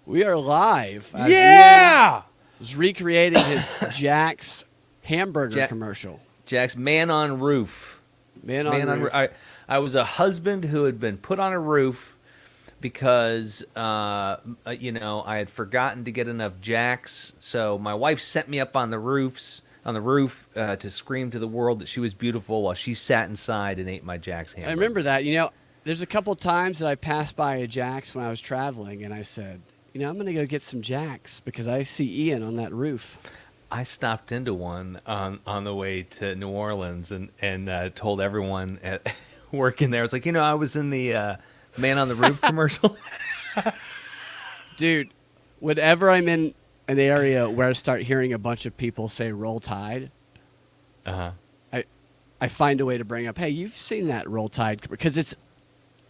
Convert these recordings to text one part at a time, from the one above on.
We are live. Yeah! Was recreating his Jack's hamburger commercial. Jack's Man on Roof. Man on Roof. I was a husband who had been put on a roof because, I had forgotten to get enough Jacks. So my wife sent me up on the roof to scream to the world that she was beautiful while she sat inside and ate my Jack's hamburger. I remember that. There's a couple times that I passed by a Jack's when I was traveling, and I said, I'm going to go get some Jacks because I see Ian on that roof. I stopped into one on the way to New Orleans and told everyone at working there. I was like, I was in the Man on the Roof commercial. Dude, whenever I'm in an area where I start hearing a bunch of people say Roll Tide, I find a way to bring up, hey, you've seen that Roll Tide, because it's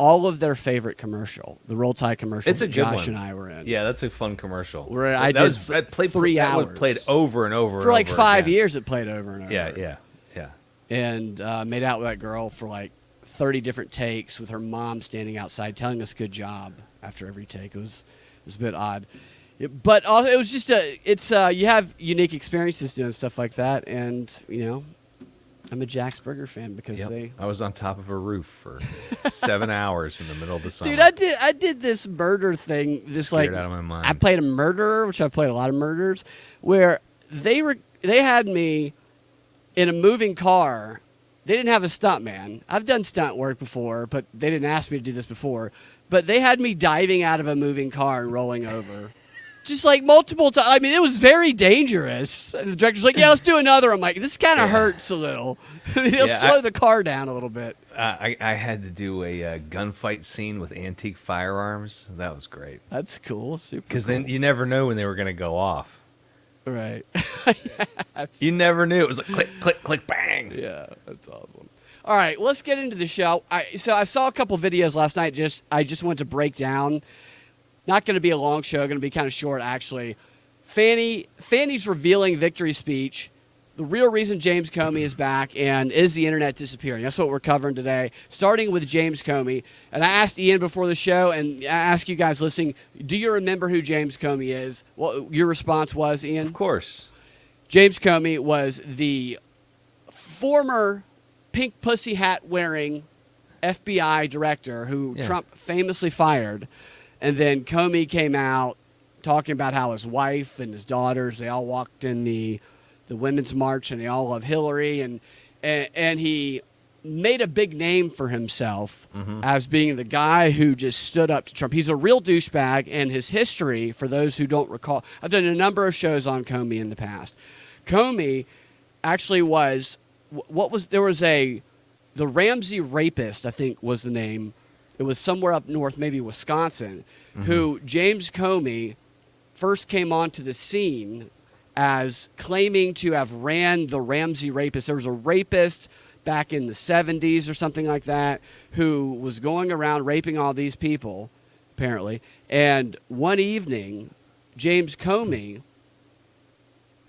all of their favorite commercial, the Roll Tide commercial. It's a that good Josh one. and I were in. Yeah, that's a fun commercial. Where I played 3 hours. That played over and over for like 5 again. years. It played over and over. Yeah. And made out with that girl for like 30 different takes with her mom standing outside telling us good job after every take. It was a bit odd. But it was just you have unique experiences doing stuff like that, and I'm a Jack's Burger fan because I was on top of a roof for 7 hours in the middle of the summer. Dude, I did this murder thing. Scared out of my mind. I played a murderer, which I played a lot of murders, where they had me in a moving car. They didn't have a stunt man. I've done stunt work before, but they didn't ask me to do this before. But they had me diving out of a moving car and rolling over. Just like multiple times. I mean, it was very dangerous. And the director's like, let's do another. I'm like, this kind of hurts a little. Slow the car down a little bit. I had to do a gunfight scene with antique firearms. That was great. That's cool. Super Because cool. then you never know when they were going to go off. Right. You never knew. It was like click, click, click, bang. Yeah, that's awesome. All right, let's get into the show. So I saw a couple videos last night. I just wanted to break down. Not going to be a long show. Going to be kind of short, actually. Fani's revealing victory speech. The real reason James Comey is back, and is the internet disappearing? That's what we're covering today, starting with James Comey. And I asked Ian before the show, and I ask you guys listening, do you remember who James Comey is? Well, your response was, Ian? Of course. James Comey was the former pink pussy hat wearing FBI director who Trump famously fired. And then Comey came out talking about how his wife and his daughters, they all walked in the Women's March and they all love Hillary. And he made a big name for himself as being the guy who just stood up to Trump. He's a real douchebag, and his history, for those who don't recall, I've done a number of shows on Comey in the past. Comey actually was, the Ramsey Rapist, I think was the name. It was somewhere up north, maybe Wisconsin, who James Comey first came onto the scene as claiming to have ran the Ramsey Rapist. There was a rapist back in the 70s or something like that who was going around raping all these people, apparently. And one evening, James Comey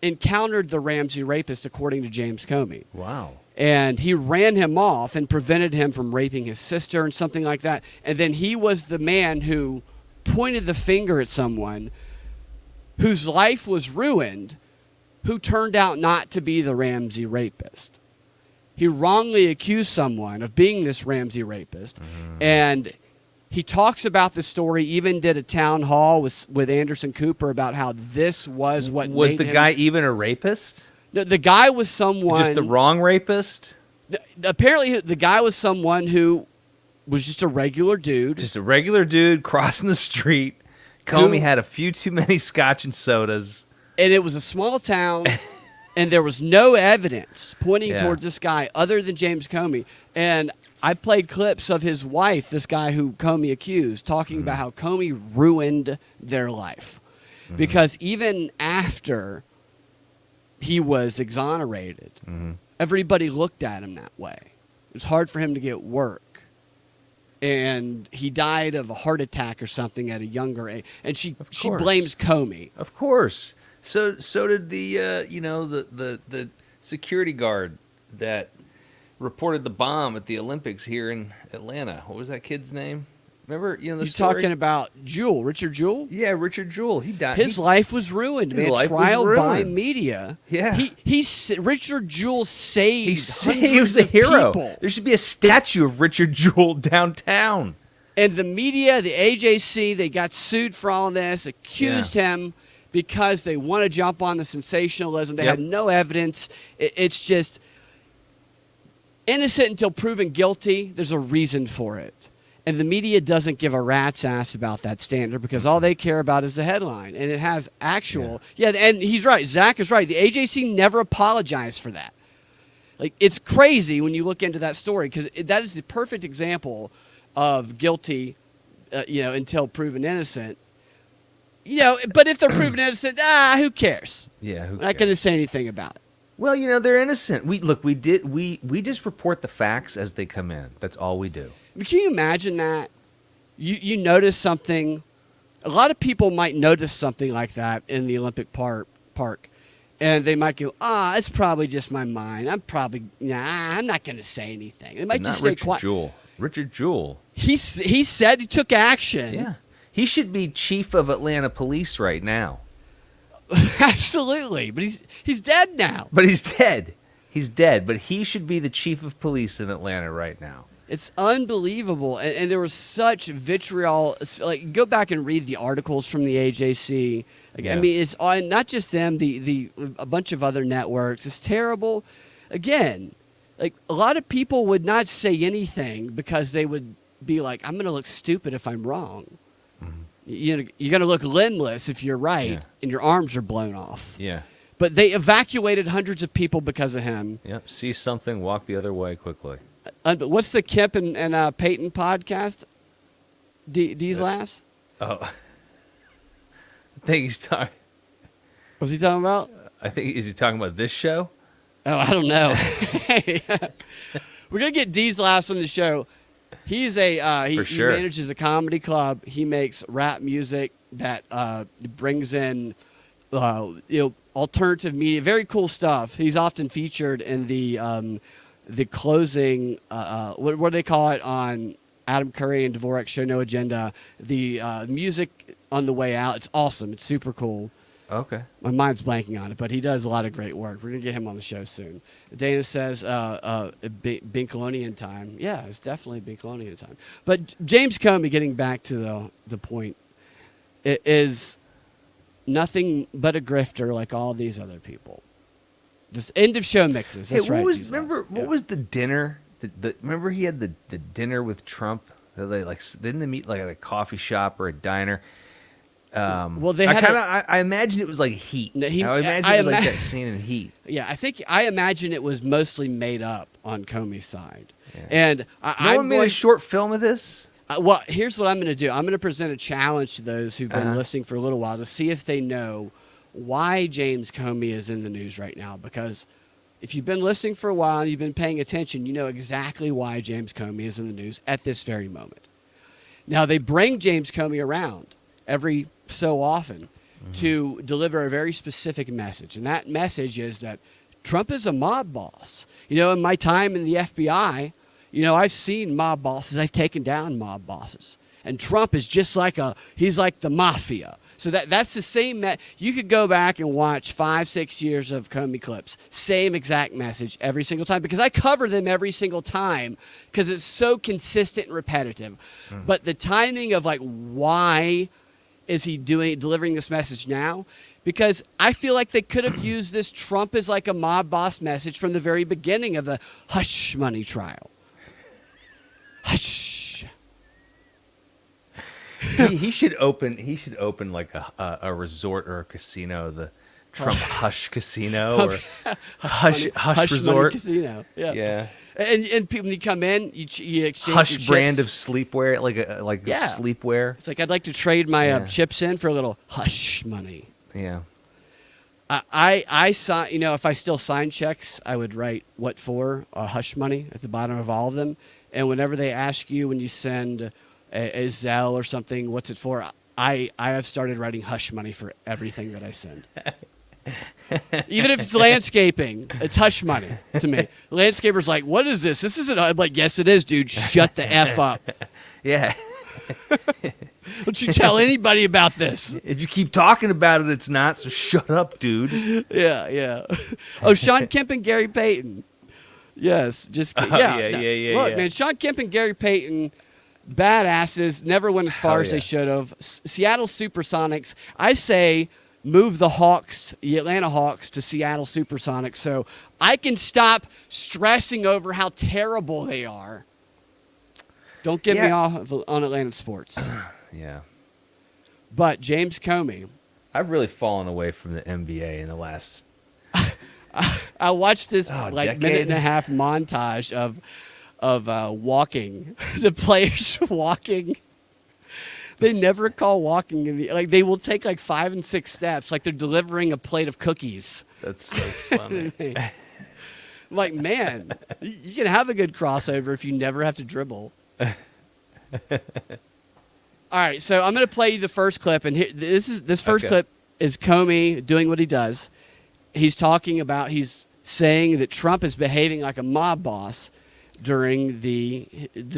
encountered the Ramsey Rapist, according to James Comey. Wow. And he ran him off and prevented him from raping his sister and something like that. And then he was the man who pointed the finger at someone whose life was ruined, who turned out not to be the Ramsey Rapist. He wrongly accused someone of being this Ramsey Rapist. And he talks about the story, even did a town hall with Anderson Cooper about how this was what Was made the him, guy even a rapist? No, the guy was someone... Just the wrong rapist? Apparently, the guy was someone who was just a regular dude. Just a regular dude crossing the street. Comey had a few too many scotch and sodas. And it was a small town, and there was no evidence pointing towards this guy other than James Comey. And I played clips of his wife, this guy who Comey accused, talking about how Comey ruined their life. Because even after he was exonerated, everybody looked at him that way. It was hard for him to get work. And he died of a heart attack or something at a younger age. And she blames Comey. Of course. So did the security guard that reported the bomb at the Olympics here in Atlanta. What was that kid's name? Remember, the You story? talking about Richard Jewell? Yeah, Richard Jewell. He died. His life was ruined, his man. life was Trial by ruined. media. Yeah. Richard Jewell saved He was a hundreds of hero. people. There should be a statue of Richard Jewell downtown. And the media, the AJC, they got sued for all this, accused him because they want to jump on the sensationalism. They had no evidence. It's just innocent until proven guilty. There's a reason for it. And the media doesn't give a rat's ass about that standard because all they care about is the headline. And it has actual... Yeah, and he's right. Zach is right. The AJC never apologized for that. Like, it's crazy when you look into that story because that is the perfect example of guilty, until proven innocent. But if they're proven innocent, who cares? Yeah, who I'm cares? not going to say anything about it. Well, they're innocent. We just report the facts as they come in. That's all we do. I mean, can you imagine that? You notice something. A lot of people might notice something like that in the Olympic Park, and they might go, it's probably just my mind. I'm not going to say anything. They might But just not stay Richard quiet. Jewell. Richard Jewell. He said he took action. Yeah. He should be chief of Atlanta police right now. Absolutely, but he's dead now. But he's dead. He's dead, but he should be the chief of police in Atlanta right now. It's unbelievable, and there was such vitriol. Like, go back and read the articles from the AJC. I mean, it's not just them. A bunch of other networks. It's terrible. Again, like a lot of people would not say anything because they would be like, "I'm going to look stupid if I'm wrong." You're going to look limbless if you're right, and your arms are blown off. Yeah. But they evacuated hundreds of people because of him. Yep. See something, walk the other way quickly. What's the Kemp and Peyton podcast? D's last? Oh. I think he's talking. What's he talking about? Is he talking about this show? Oh, I don't know. We're gonna get D's last on the show. He's he manages a comedy club. He makes rap music that brings in alternative media. Very cool stuff. He's often featured in the closing, what do they call it on Adam Curry and Dvorak's show No Agenda, the music on the way out. It's awesome. It's super cool. Okay. My mind's blanking on it, but he does a lot of great work. We're going to get him on the show soon. Dana says Bincolonian time. Yeah, it's definitely Bincolonian time. But James Comey, getting back to the point, it is nothing but a grifter like all these other people. This end of show mixes. That's right. What was the dinner? Remember he had the dinner with Trump? Didn't they meet like at a coffee shop or a diner? Well, they had. I imagine it was like Heat. I imagine it was like that scene in Heat. Yeah, I imagine it was mostly made up on Comey's side. Yeah. And no one made a short film of this. Well, here's what I'm going to do. I'm going to present a challenge to those who've been listening for a little while to see if they know why James Comey is in the news right now. Because if you've been listening for a while and you've been paying attention, you know exactly why James Comey is in the news at this very moment. Now, they bring James Comey around every so often to deliver a very specific message. And that message is that Trump is a mob boss. In my time in the FBI, I've seen mob bosses. I've taken down mob bosses. And Trump is just he's like the mafia. So that's the same. You could go back and watch 5-6 years of Comey clips. Same exact message every single time because I cover them every single time because it's so consistent and repetitive. But the timing of why is he delivering this message now? Because I feel like they could have used this Trump is like a mob boss message from the very beginning of the hush money trial. Hush. He should open like a resort or a casino, the Trump Hush Casino or Hush Resort Casino. Yeah. And people, when you come in, you exchange Hush your brand chips. of sleepwear, like sleepwear. It's like I'd like to trade my chips in for a little hush money. Yeah. I saw, if I still sign checks, I would write what for, hush money at the bottom of all of them. And whenever they ask you when you send a Zelle or something, what's it for? I have started writing hush money for everything that I send. Even if it's landscaping, it's hush money to me. The landscaper's like, what is this? This isn't. I'm like, yes, it is, dude. Shut the F up. Yeah. Don't you tell anybody about this. If you keep talking about it, it's not. So shut up, dude. Yeah. Oh, Sean Kemp and Gary Payton. Yes, just yeah. Look, man, Sean Kemp and Gary Payton, badasses, never went as far as they should have. Seattle Supersonics. I say move the Atlanta Hawks to Seattle Supersonics, so I can stop stressing over how terrible they are. Don't get me off on Atlanta sports. Yeah. But James Comey. I've really fallen away from the NBA in the last. I watched this decade. minute and a half montage of walking, the players walking. They never call walking they will take 5 and 6 steps, like they're delivering a plate of cookies. That's so funny. Like, man, you can have a good crossover if you never have to dribble. All right, so I'm going to play you the first clip, and this first clip is Comey doing what he does. He's saying that Trump is behaving like a mob boss during the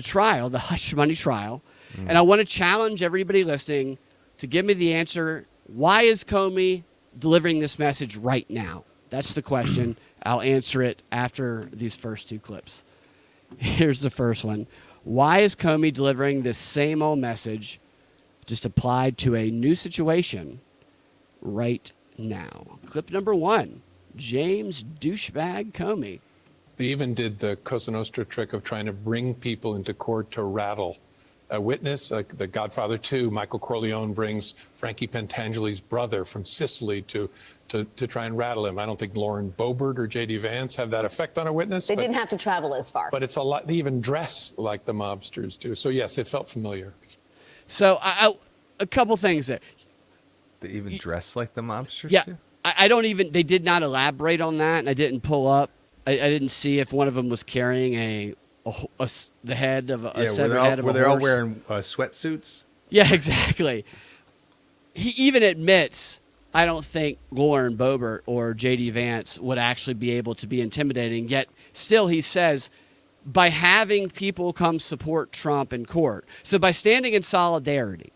trial, the hush money trial. And I want to challenge everybody listening to give me the answer. Why is Comey delivering this message right now? That's the question. I'll answer it after these first 2 clips. Here's the first one. Why is Comey delivering this same old message, just applied to a new situation right now? Clip number 1, James Douchebag Comey. They even did the Cosa Nostra trick of trying to bring people into court to rattle a witness, like the Godfather 2. Michael Corleone brings Frankie Pentangeli's brother from Sicily to try and rattle him. I don't think Lauren Boebert or J.D. Vance have that effect on a witness. They didn't have to travel as far. But it's a lot. They even dress like the mobsters do. So, yes, it felt familiar. So a couple things there. They even dress like the mobsters do? I don't even, they did not elaborate on that, and I didn't pull up. I didn't see if one of them was carrying the head of a severed head of a horse. Were they all wearing sweatsuits? Yeah, exactly. He even admits, I don't think Lauren Boebert or J.D. Vance would actually be able to be intimidating, yet still he says, by having people come support Trump in court, so by standing in solidarity,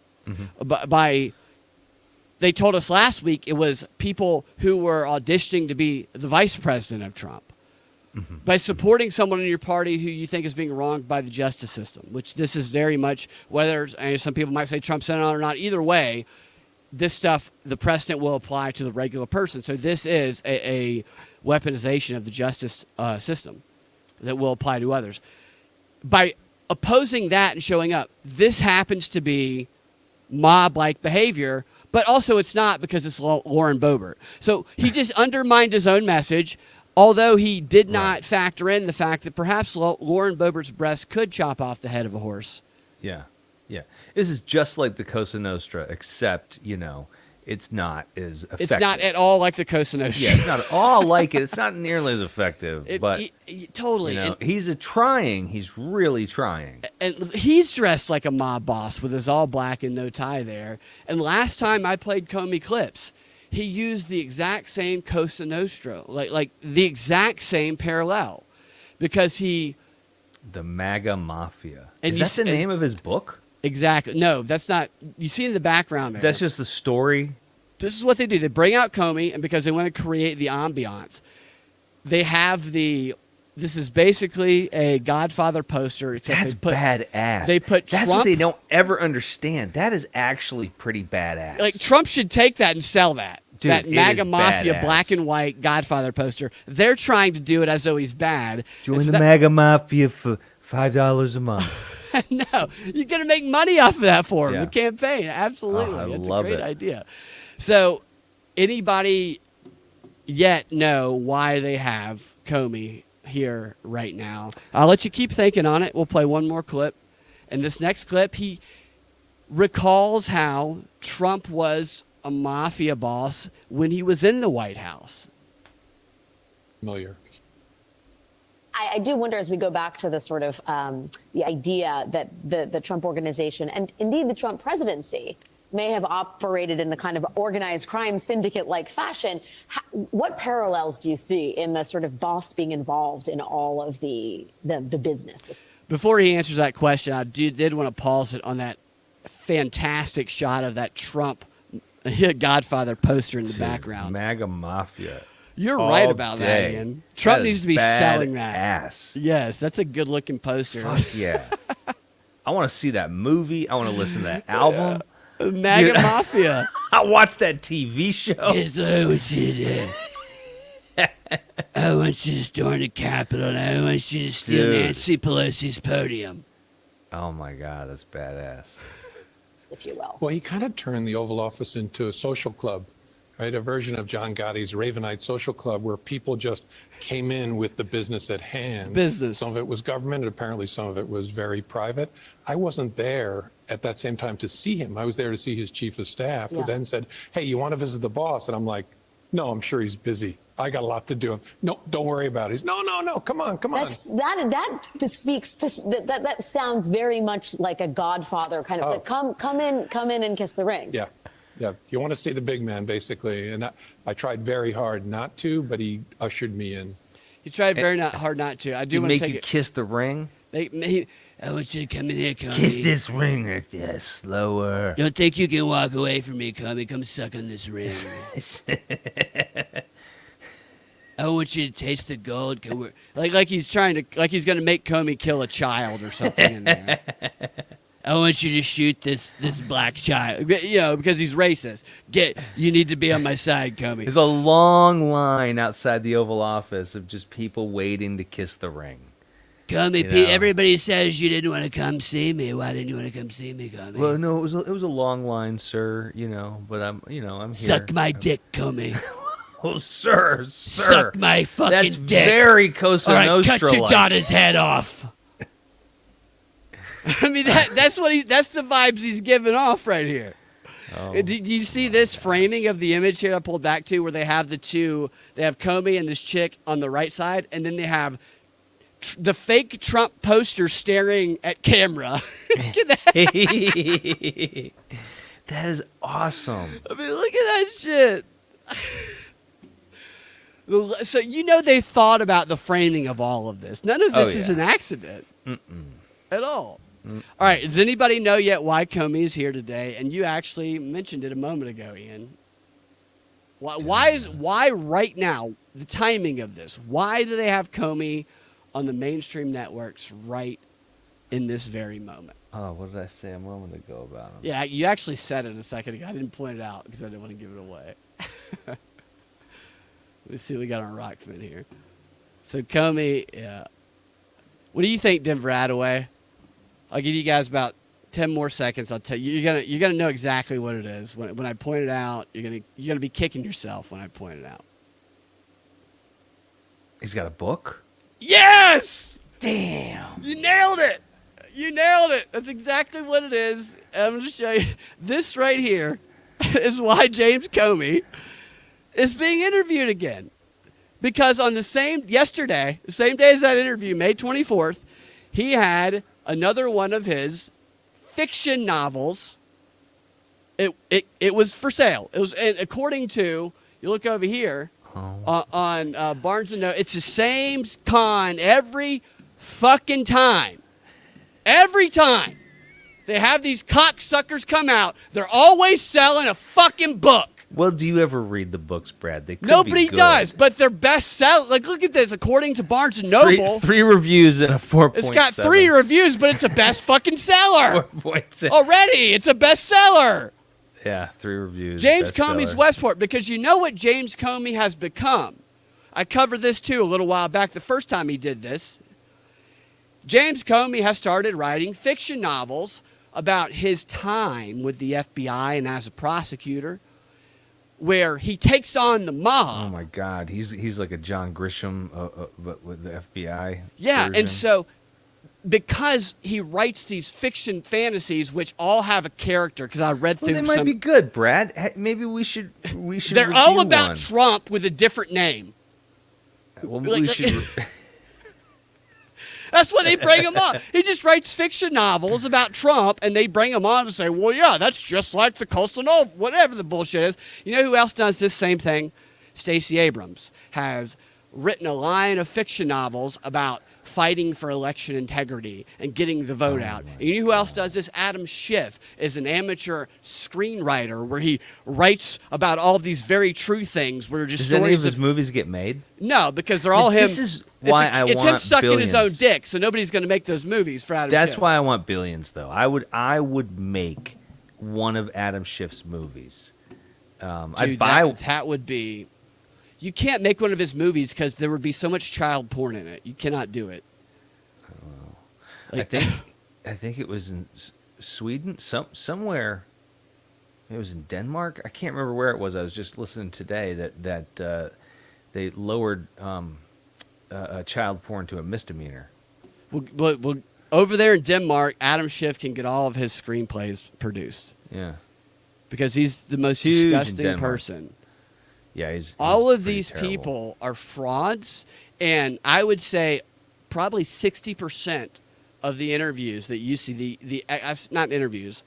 they told us last week it was people who were auditioning to be the vice president of Trump. By supporting someone in your party who you think is being wronged by the justice system, which this is very much, whether some people might say Trump's in on or not, either way, this stuff, the precedent will apply to the regular person. So this is a weaponization of the justice system that will apply to others. By opposing that and showing up, this happens to be mob-like behavior, but also it's not because it's Lauren Boebert. So he just undermined his own message, although he did not factor in the fact that perhaps Lauren Boebert's breast could chop off the head of a horse. Yeah. This is just like the Cosa Nostra, except, it's not as effective. It's not at all like the Cosa Nostra. Yeah, it's not at all like it. It's not nearly as effective. Totally. He's trying. He's really trying. And he's dressed like a mob boss with his all black and no tie there. And last time I played Comey clips, he used the exact same Cosa Nostra, like the exact same parallel, because the MAGA Mafia. Is that the name of his book? Exactly. No, that's not. You see in the background there. That's just the story. This is what they do. They bring out Comey, and because they want to create the ambiance, they have this is basically a Godfather poster. That's badass. They put That's Trump, what they don't ever understand. That is actually pretty badass. Like, Trump should take that and sell that. Dude, that MAGA Mafia badass. black and white Godfather poster. They're trying to do it as though he's bad. Join the MAGA Mafia for $5 a month. No, you're going to make money off of that for him, the campaign. Absolutely. I That's love a great it. idea. So, anybody yet know why they have Comey here right now? I'll let you keep thinking on it. We'll play one more clip. And this next clip, he recalls how Trump was a mafia boss when he was in the White House. Familiar. I do wonder, as we go back to the sort of the idea that the Trump organization and indeed the Trump presidency may have operated in a kind of organized crime syndicate-like fashion. What parallels do you see in the sort of boss being involved in all of the business? Before he answers that question, I did want to pause it on that fantastic shot of that Trump Godfather poster in the background. MAGA Mafia. You're all right about that, day. Ian. Trump That needs is to be selling that. ass. Yes, that's a good-looking poster. Fuck yeah. I want to see that movie. I want to listen to that album. MAGA Dude. Mafia. I watched that TV show. Here's what I want you to do. I want you to storm the Capitol, and I want you to steal Dude. Nancy Pelosi's podium. Oh my God, that's badass. if you will. Well, he kind of turned the Oval Office into a social club, right? A version of John Gotti's Ravenite Social Club, where people just came in with the business at hand. Business. Some of it was government, and apparently some of it was very private. I wasn't there at that same time to see him. I was there to see his chief of staff, who Yeah. then said, "Hey, you want to visit the boss?" And I'm like, "No, I'm sure he's busy. I got a lot to do." No, don't worry about it. He's, no, come on. That speaks. That sounds very much like a Godfather kind of. Oh. Like, come in and kiss the ring. Yeah. You want to see the big man, basically. And I tried very hard not to, but he ushered me in. He tried very hard not to. I do Did want to make take you it. kiss the ring? I want you to come in here, Comey. Kiss this ring right there, slower. Don't think you can walk away from me, Comey. Come suck on this ring. I want you to taste the gold. Like he's gonna make Comey kill a child or something in there. I want you to shoot this black child, because he's racist. You need to be on my side, Comey. There's a long line outside the Oval Office of just people waiting to kiss the ring. Comey, You know. everybody says you didn't want to come see me. Why didn't you want to come see me, Comey? Well, no, it was a long line, sir. But I'm here. Suck my dick, Comey. Oh, sir. Suck my fucking That's dick. very Cosa All right, Nostra. cut your daughter's head off. I mean, that's the vibes he's giving off right here. Oh, Do you see this framing of the image here I pulled back to, where they have they have Comey and this chick on the right side, and then they have the fake Trump poster staring at camera. Look at that. That is awesome. I mean, look at that shit. So they thought about the framing of all of this. None of this is an accident at all. All right, does anybody know yet why Comey is here today? And you actually mentioned it a moment ago, Ian. Why right now, the timing of this? Why do they have Comey on the mainstream networks right in this very moment? Oh, what did I say a moment ago about him? Yeah, you actually said it a second ago. I didn't point it out because I didn't want to give it away. Let's see what we got on Rockfin here. So Comey, yeah. What do you think, Denver Attaway? I'll give you guys about 10 more seconds. I'll tell you. You're gonna know exactly what it is when I point it out. You're gonna be kicking yourself when I point it out. He's got a book? Yes! Damn. You nailed it. You nailed it. That's exactly what it is. I'm going to show you. This right here is why James Comey is being interviewed again. Because on the same day as that interview, May 24th, he had another one of his fiction novels. It was for sale. It was, and according to, you look over here, on Barnes & Noble, it's the same con every fucking time. Every time they have these cocksuckers come out, they're always selling a fucking book. Well, do you ever read the books, Brad? They could Nobody be good. does, but they're best sellers. Like, look at this. According to Barnes & Noble, Three reviews and a 4.7. it's got 3 reviews, but it's a best fucking seller. 4.7. Already, it's a bestseller. Yeah, 3 reviews. James bestseller. Comey's Westport, because you know what James Comey has become. I covered this too a little while back, the first time he did this. James Comey has started writing fiction novels about his time with the FBI and as a prosecutor, where he takes on the mob. Oh my God, he's like a John Grisham, but with the FBI. Yeah, version. and so because he writes these fiction fantasies, which all have a character, because I read through Well, they might be good, Brad. Maybe we should. They're review all about one. Trump with a different name. Well, like- we should. That's why they bring him on. He just writes fiction novels about Trump, and they bring him on to say, well, yeah, that's just like the Coastal Nova, whatever the bullshit is. You know who else does this same thing? Stacey Abrams has written a line of fiction novels about fighting for election integrity and getting the vote out. And you know who else does this? Adam Schiff is an amateur screenwriter where he writes about all of these very true things. Where just Does stories any of his movies get made? No, because they're all him. This is why it's I him want sucking his own billions. dick, so nobody's going to make those movies for Adam That's Schiff. why I want billions, though. I would make one of Adam Schiff's movies. I'd Dude, buy. that would be. You can't make one of his movies because there would be so much child porn in it. You cannot do it. I think it was in Sweden, somewhere. It was in Denmark. I can't remember where it was. I was just listening today that they lowered child porn to a misdemeanor. Well, over there in Denmark, Adam Schiff can get all of his screenplays produced Yeah, because he's the most Huge in disgusting Denmark. person. yeah. He's All of pretty these terrible. people are frauds, and I would say probably 60% of the interviews that you see, not interviews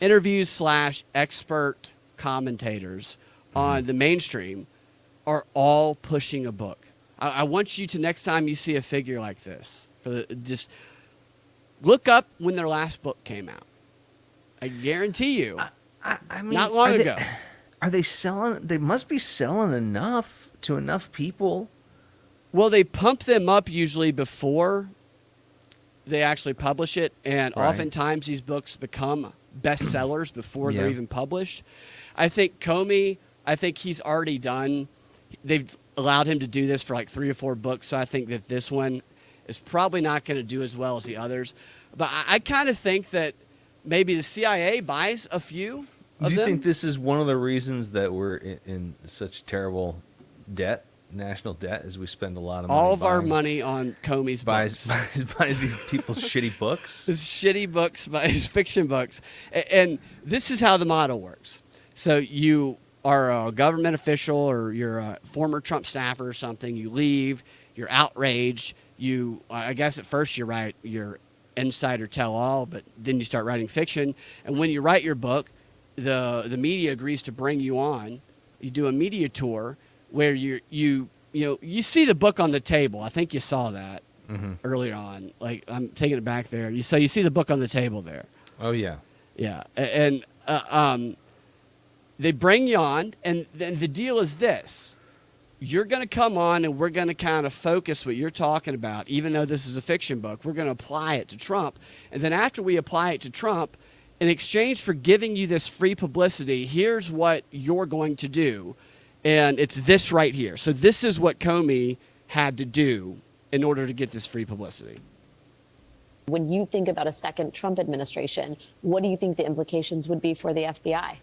/ expert commentators on the mainstream are all pushing a book. I want you to, next time you see a figure like this, just look up when their last book came out. I guarantee you, I mean, not long ago. Are they selling? They must be selling enough to enough people. Well, they pump them up usually before they actually publish it, and Right. oftentimes these books become bestsellers before they're Yeah. even published. I think Comey, he's already done. They've allowed him to do this for like 3 or 4 books, so I think that this one is probably not going to do as well as the others. But I kind of think that maybe the CIA buys a few of Do you them. think this is one of the reasons that we're in such terrible debt, national debt, as we spend a lot of money? all of our buying- money on Comey's buys books. buys these people's shitty books? His shitty books, his fiction books. And this is how the model works. So you are a government official or you're a former Trump staffer or something. You leave, you're outraged. I guess at first you write your insider tell-all, but then you start writing fiction. And when you write your book, the media agrees to bring you on. You do a media tour where you see the book on the table. I think you saw that earlier on. Like, I'm taking it back there. You see the book on the table there. Oh yeah. Yeah, and they bring you on, and then the deal is this: you're going to come on, and we're going to kind of focus what you're talking about. Even though this is a fiction book, we're going to apply it to Trump, and then after we apply it to Trump, in exchange for giving you this free publicity, here's what you're going to do, and it's this right here. So this is what Comey had to do in order to get this free publicity. When you think about a second Trump administration, what do you think the implications would be for the FBI?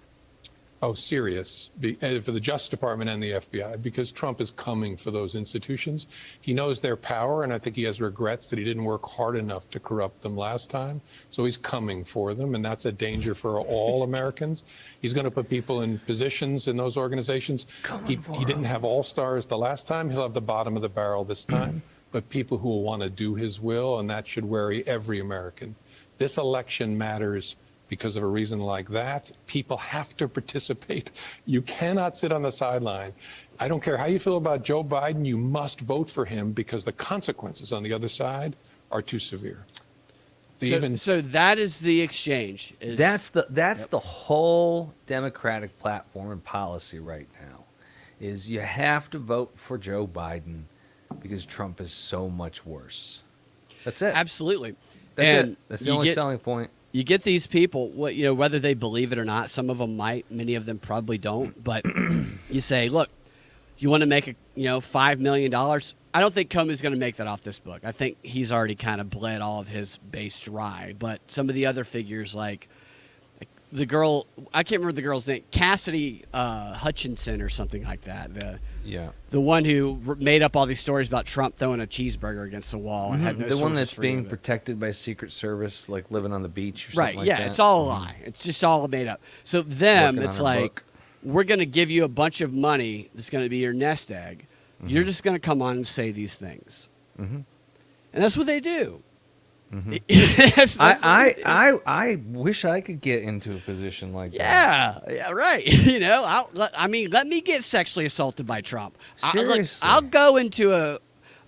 Oh, serious, for the Justice Department and the FBI, because Trump is coming for those institutions. He knows their power, and I think he has regrets that he didn't work hard enough to corrupt them last time. So he's coming for them, and that's a danger for all Americans. He's going to put people in positions in those organizations. He didn't have all-stars the last time. He'll have the bottom of the barrel this time, but people who will want to do his will, and that should worry every American. This election matters. Because of a reason like that, people have to participate. You cannot sit on the sideline. I don't care how you feel about Joe Biden, you must vote for him because the consequences on the other side are too severe. So that is the exchange. That's the whole Democratic platform and policy right now, is you have to vote for Joe Biden because Trump is so much worse. That's it. Absolutely. That's And it. That's the you only get- selling point. You get these people, whether they believe it or not. Some of them might, many of them probably don't. But you say, look, you want to make $5 million. I don't think Comey's going to make that off this book. I think he's already kind of bled all of his base dry. But some of the other figures, like the girl, I can't remember the girl's name, Cassidy Hutchinson or something like that. The one who made up all these stories about Trump throwing a cheeseburger against the wall and had no The one sources that's for any being of it. protected by Secret Service, like living on the beach or Right, something like yeah, that. it's all a lie. It's just all made up. So them, Working on it's her like, book. we're going to give you a bunch of money that's going to be your nest egg. You're just going to come on and say these things. And that's what they do. That's what they do. I wish I could get into a position like that. Yeah, right. Let me get sexually assaulted by Trump. Seriously. I'll go into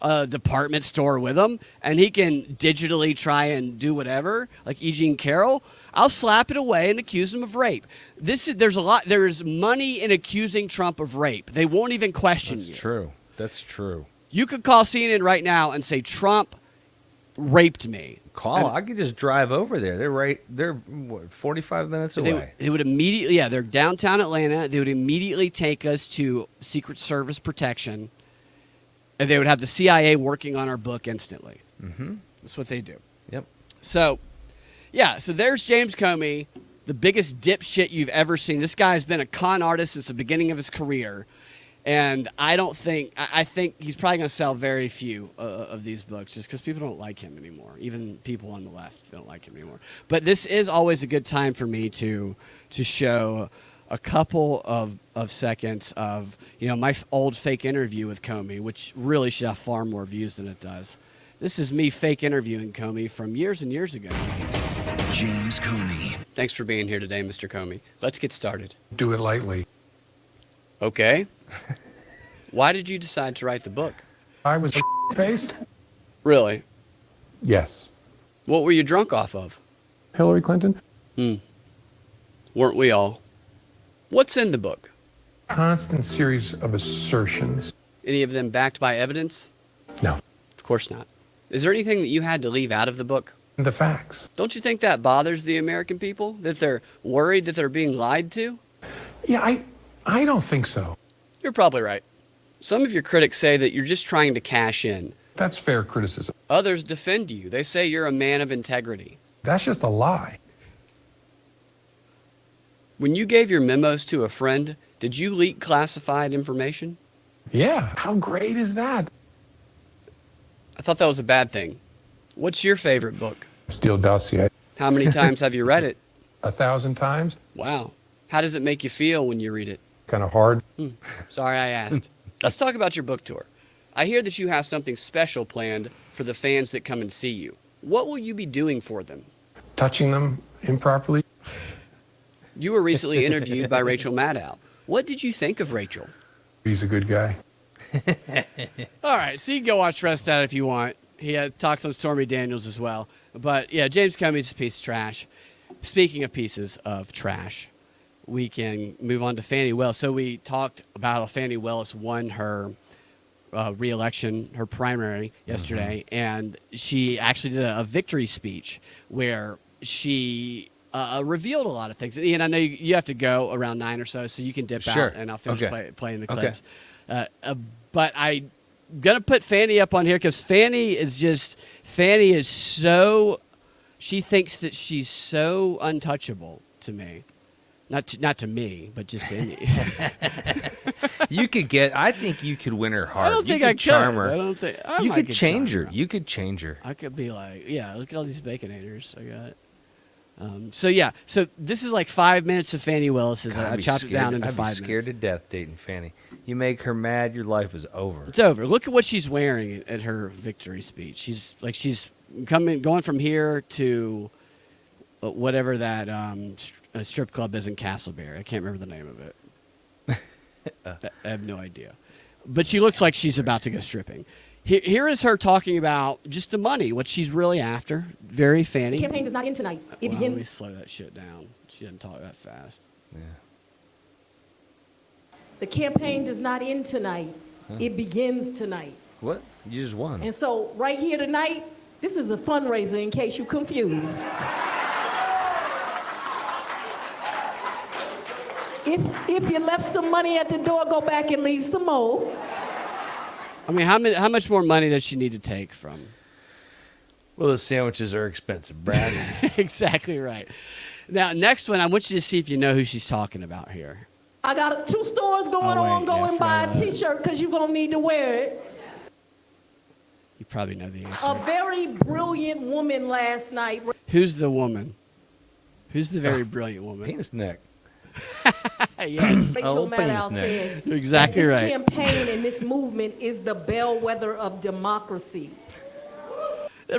a department store with him and he can digitally try and do whatever, like E. Jean Carroll, I'll slap it away and accuse him of rape. There's money in accusing Trump of rape. They won't even question you. That's true. That's true. You could call CNN right now and say Trump raped me. I could just drive over there. They're what, 45 minutes away. They would immediately, they're downtown Atlanta. They would immediately take us to Secret Service protection, and they would have the CIA working on our book instantly. Mm-hmm. That's what they do. Yep. So there's James Comey, the biggest dipshit you've ever seen. This guy has been a con artist since the beginning of his career. And I think he's probably going to sell very few of these books just because people don't like him anymore. Even people on the left don't like him anymore. But this is always a good time for me to show a couple of seconds of, my old fake interview with Comey, which really should have far more views than it does. This is me fake interviewing Comey from years and years ago. James Comey. Thanks for being here today, Mr. Comey. Let's get started. Do it lightly. Okay. Why did you decide to write the book? I was faced. Really? Yes. What were you drunk off of? Hillary Clinton. Weren't we all? What's in the book? Constant series of assertions. Any of them backed by evidence? No. Of course not. Is there anything that you had to leave out of the book? The facts. Don't you think that bothers the American people? That they're worried that they're being lied to? Yeah, I don't think so. You're probably right. Some of your critics say that you're just trying to cash in. That's fair criticism. Others defend you. They say you're a man of integrity. That's just a lie. When you gave your memos to a friend, did you leak classified information? Yeah, how great is that? I thought that was a bad thing. What's your favorite book? Steele dossier. How many times have you read it? 1,000 times. Wow. How does it make you feel when you read it? Kind of hard. Sorry I asked. Let's talk about your book tour. I hear that you have something special planned for the fans that come and see you. What will you be doing for them? Touching them improperly. You were recently interviewed by Rachel Maddow. What did you think of Rachel? He's a good guy. All right, so you can go watch Rest Out if you want. He talks on Stormy Daniels as well. But yeah, James Comey's a piece of trash. Speaking of pieces of trash, we can move on to Fani Willis. So we talked about how Fani Willis won her re-election, her primary yesterday, and she actually did a victory speech where she revealed a lot of things. And I know you have to go around 9 or so you can dip Sure. out, and I'll finish playing the Okay. clips. But I'm going to put Fani up on here because Fani is so, she thinks that she's so untouchable to me. Not to me, but just to me. I think you could win her heart. I don't think I could. charm her. I don't think You might could could change charm her. You could change her. I could be like, yeah, look at all these baconators I got. So this is like 5 minutes of Fani Willis. I chopped it down into 5 minutes. I'd be scared to death dating Fani. You make her mad, your life is over. It's over. Look at what she's wearing at her victory speech. She's going from here to whatever that strip club is in Castleberry. I can't remember the name of it. I have no idea. But she looks like she's about to go stripping. Here is her talking about just the money, what she's really after. Very Fani. The campaign does not end tonight. It Let begins. me slow that shit down. She doesn't talk that fast. Yeah. The campaign does not end tonight. It begins tonight. What? You just won. And so, right here tonight, this is a fundraiser in case you're confused. If you left some money at the door, go back and leave some more. I mean, how much more money does she need to take from? Well, those sandwiches are expensive, Brad. Exactly right. Now, next one, I want you to see if you know who she's talking about here. I got 2 stores going Oh, wait, on. Go yeah, and buy a for- T-shirt because you're going to need to wear it. You probably know the A answer. very brilliant woman last night. Who's the woman? Who's the very brilliant woman? Penis neck. Yes, Rachel Oh, penis Maddow neck. said you're exactly that this right. campaign and this movement is the bellwether of democracy.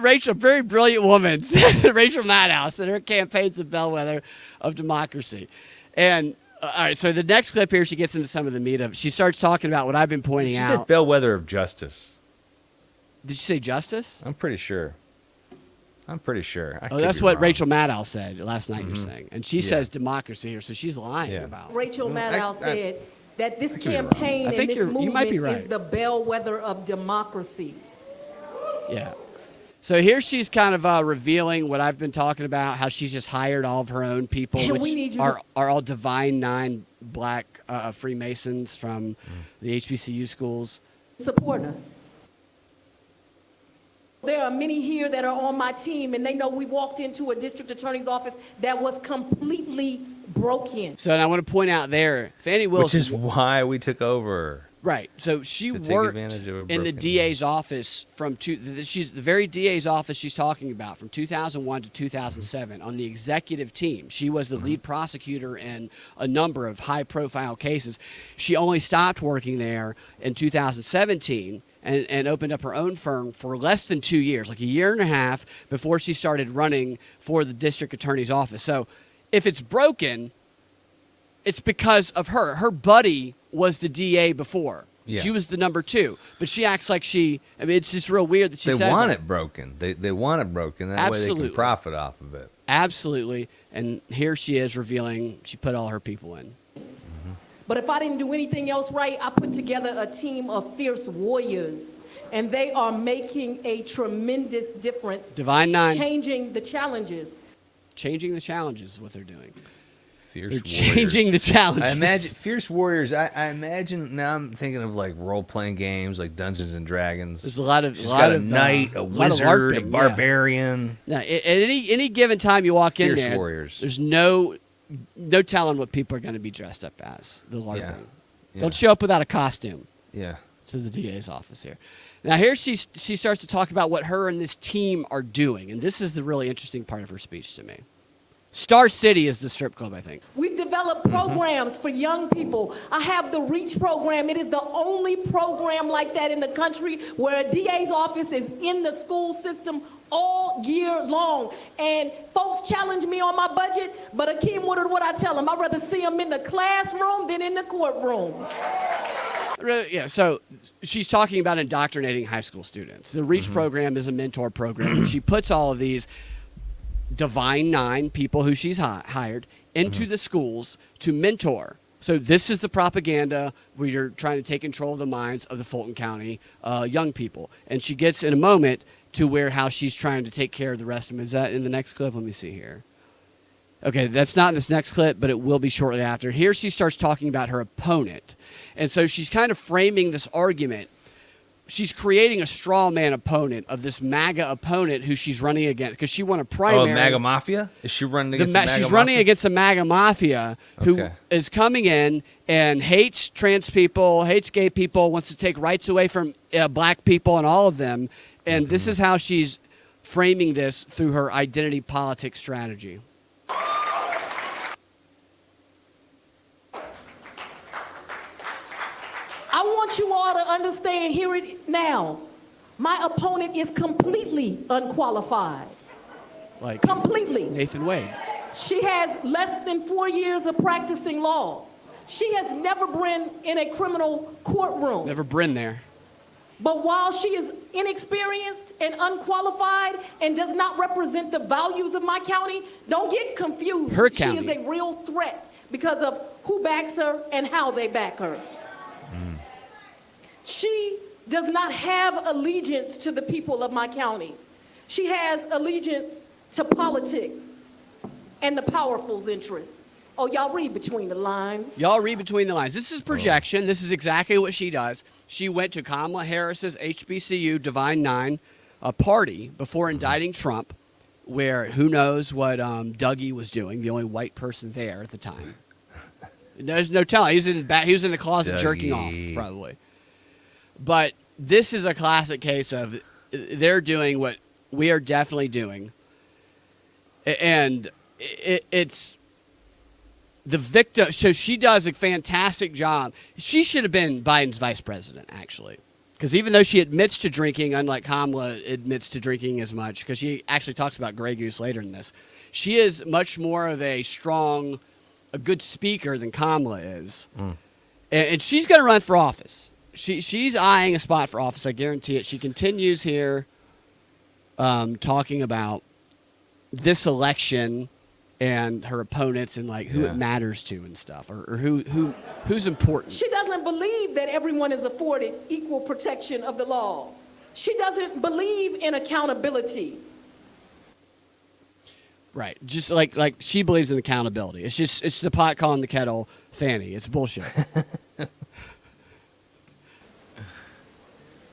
Rachel, very brilliant woman. Rachel Maddow said her campaign's the bellwether of democracy. And all right, so the next clip here, she gets into some of the meat of it. She starts talking about what I've been pointing She out. said bellwether of justice. Did you say justice? I'm pretty sure. I Oh, could that's be what wrong. Rachel Maddow said last night. You're saying, and she Yeah. says democracy here, so she's lying Yeah. about. Rachel Maddow said that this could be wrong. campaign I think and this you might be movement right. is the bellwether of democracy. Yeah. So here she's kind of revealing what I've been talking about, how she's just hired all of her own people, And we which need you are all Divine Nine black Freemasons from the HBCU schools. Support us. There are many here that are on my team, and they know we walked into a district attorney's office that was completely broken. So and I want to point out there, Fani Wilson. Which is why we took over. Right. So she To take worked advantage of a in the broken- DA's office she's the very DA's office she's talking about from 2001 to 2007 on the executive team. She was the lead prosecutor in a number of high-profile cases. She only stopped working there in 2017 and opened up her own firm for less than 2 years, like a year and a half before she started running for the district attorney's office. So if it's broken, it's because of her. Her buddy was the DA before. Yeah. She was the number 2. But she acts like it's just real weird that she They says want that. it broken. They want it broken. That way they Absolutely. can profit off of it. Absolutely. And here she is revealing she put all her people in. But if I didn't do anything else right, I put together a team of fierce warriors, and they are making a tremendous difference. Divine Nine. Changing the challenges. Changing the challenges is what they're doing. Fierce They're warriors. changing the challenges. I imagine fierce warriors. I imagine now. I'm thinking of like role playing games, like Dungeons and Dragons. There's a lot of She's got a knight, a lot of wizard, a LARPing, yeah. barbarian. Now, at any given time you walk in Fierce there, warriors. there's no telling what people are going to be dressed up as. The LARPing. Yeah. Don't show up without a costume Yeah. to the DA's office here. Now here she starts to talk about what her and this team are doing, and this is the really interesting part of her speech to me. Star City is the strip club, I think. We've developed programs for young people. I have the REACH program. It is the only program like that in the country where a DA's office is in the school system all year long. And folks challenge me on my budget, but Akeem, what I tell them? I'd rather see them in the classroom than in the courtroom. Yeah, so she's talking about indoctrinating high school students. The REACH program is a mentor program where she puts all of these Divine Nine people who she's hired into the schools to mentor. So this is the propaganda where you're trying to take control of the minds of the Fulton County young people. And she gets in a moment to where how she's trying to take care of the rest of them. Is that in the next clip? Let me see here. Okay, that's not in this next clip, but it will be shortly after. Here she starts talking about her opponent. And so she's kind of framing this argument. She's creating a straw man opponent of this MAGA opponent who she's running against because she won a primary. Oh, MAGA Mafia? Is she running against the MAGA She's Mafia? running against the MAGA Mafia who Okay. is coming in and hates trans people, hates gay people, wants to take rights away from black people and all of them. And this is how she's framing this through her identity politics strategy. I want you all to understand, hear it now. My opponent is completely unqualified. Like Completely. Nathan Wade. She has less than 4 years of practicing law. She has never been in a criminal courtroom. Never been there. But while she is inexperienced and unqualified and does not represent the values of my county, don't get confused. Her She county. is a real threat because of who backs her and how they back her. She does not have allegiance to the people of my county. She has allegiance to politics and the powerful's interests. Oh, y'all read between the lines. Y'all read between the lines. This is projection. This is exactly what she does. She went to Kamala Harris's HBCU Divine Nine party before indicting Trump, where who knows what Dougie was doing, the only white person there at the time. There's no telling. He was in the closet jerking off, Dougie. probably. But this is a classic case of they're doing what we are definitely doing. And it's the victim. So she does a fantastic job. She should have been Biden's vice president, actually. Because even though she admits to drinking, unlike Kamala admits to drinking as much, because she actually talks about Grey Goose later in this, she is much more of a good speaker than Kamala is. And she's going to run for office. she's eyeing a spot for office. I guarantee it. She continues here, talking about this election and her opponents and like who it matters to and stuff, or who's important. She doesn't believe that everyone is afforded equal protection of the law. She doesn't believe in accountability. Right. Just like she believes in accountability. It's the pot calling the kettle Fani. It's bullshit.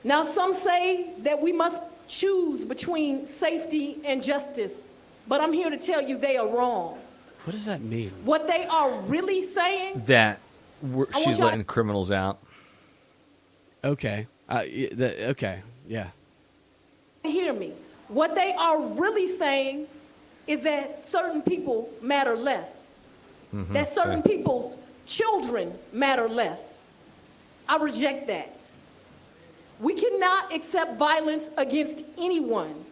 Now, some say that we must choose between safety and justice, but I'm here to tell you they are wrong. What does that mean? What they are really saying, That want she's y'all- letting criminals out. Okay. Okay. Yeah. hear me, what they are really saying is that certain people matter less, that certain people's children matter less. I reject that. We cannot accept violence against anyone,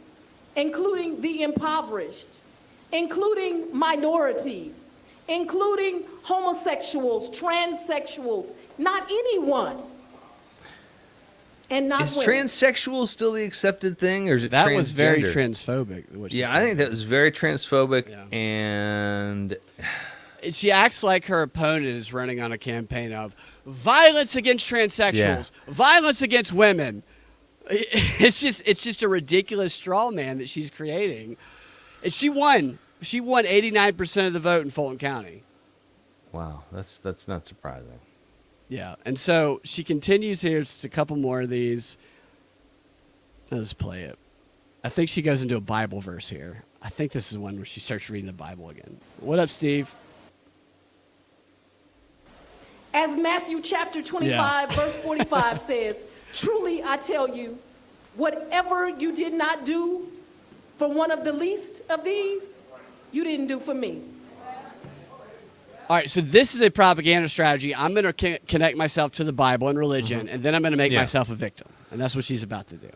including the impoverished, including minorities, including homosexuals, transsexuals, not anyone. And not Is women. transsexual still the accepted thing, or is it That was very transgender? transphobic. What she Yeah, said. I think that was very transphobic, Yeah. and She acts like her opponent is running on a campaign of violence against transsexuals, violence against women. It's just a ridiculous straw man that she's creating. And she won. She won 89% of the vote in Fulton County. wow, that's not surprising. Yeah. And so she continues here. Just a couple more of these. Let's play it. I think she goes into a Bible verse here. I think this is one where she starts reading the Bible again. What up, Steve? As Matthew chapter 25, verse 45 says, truly I tell you, whatever you did not do for one of the least of these, you didn't do for me. All right, so this is a propaganda strategy. I'm going to connect myself to the Bible and religion, and then I'm going to make Yeah. myself a victim. And that's what she's about to do.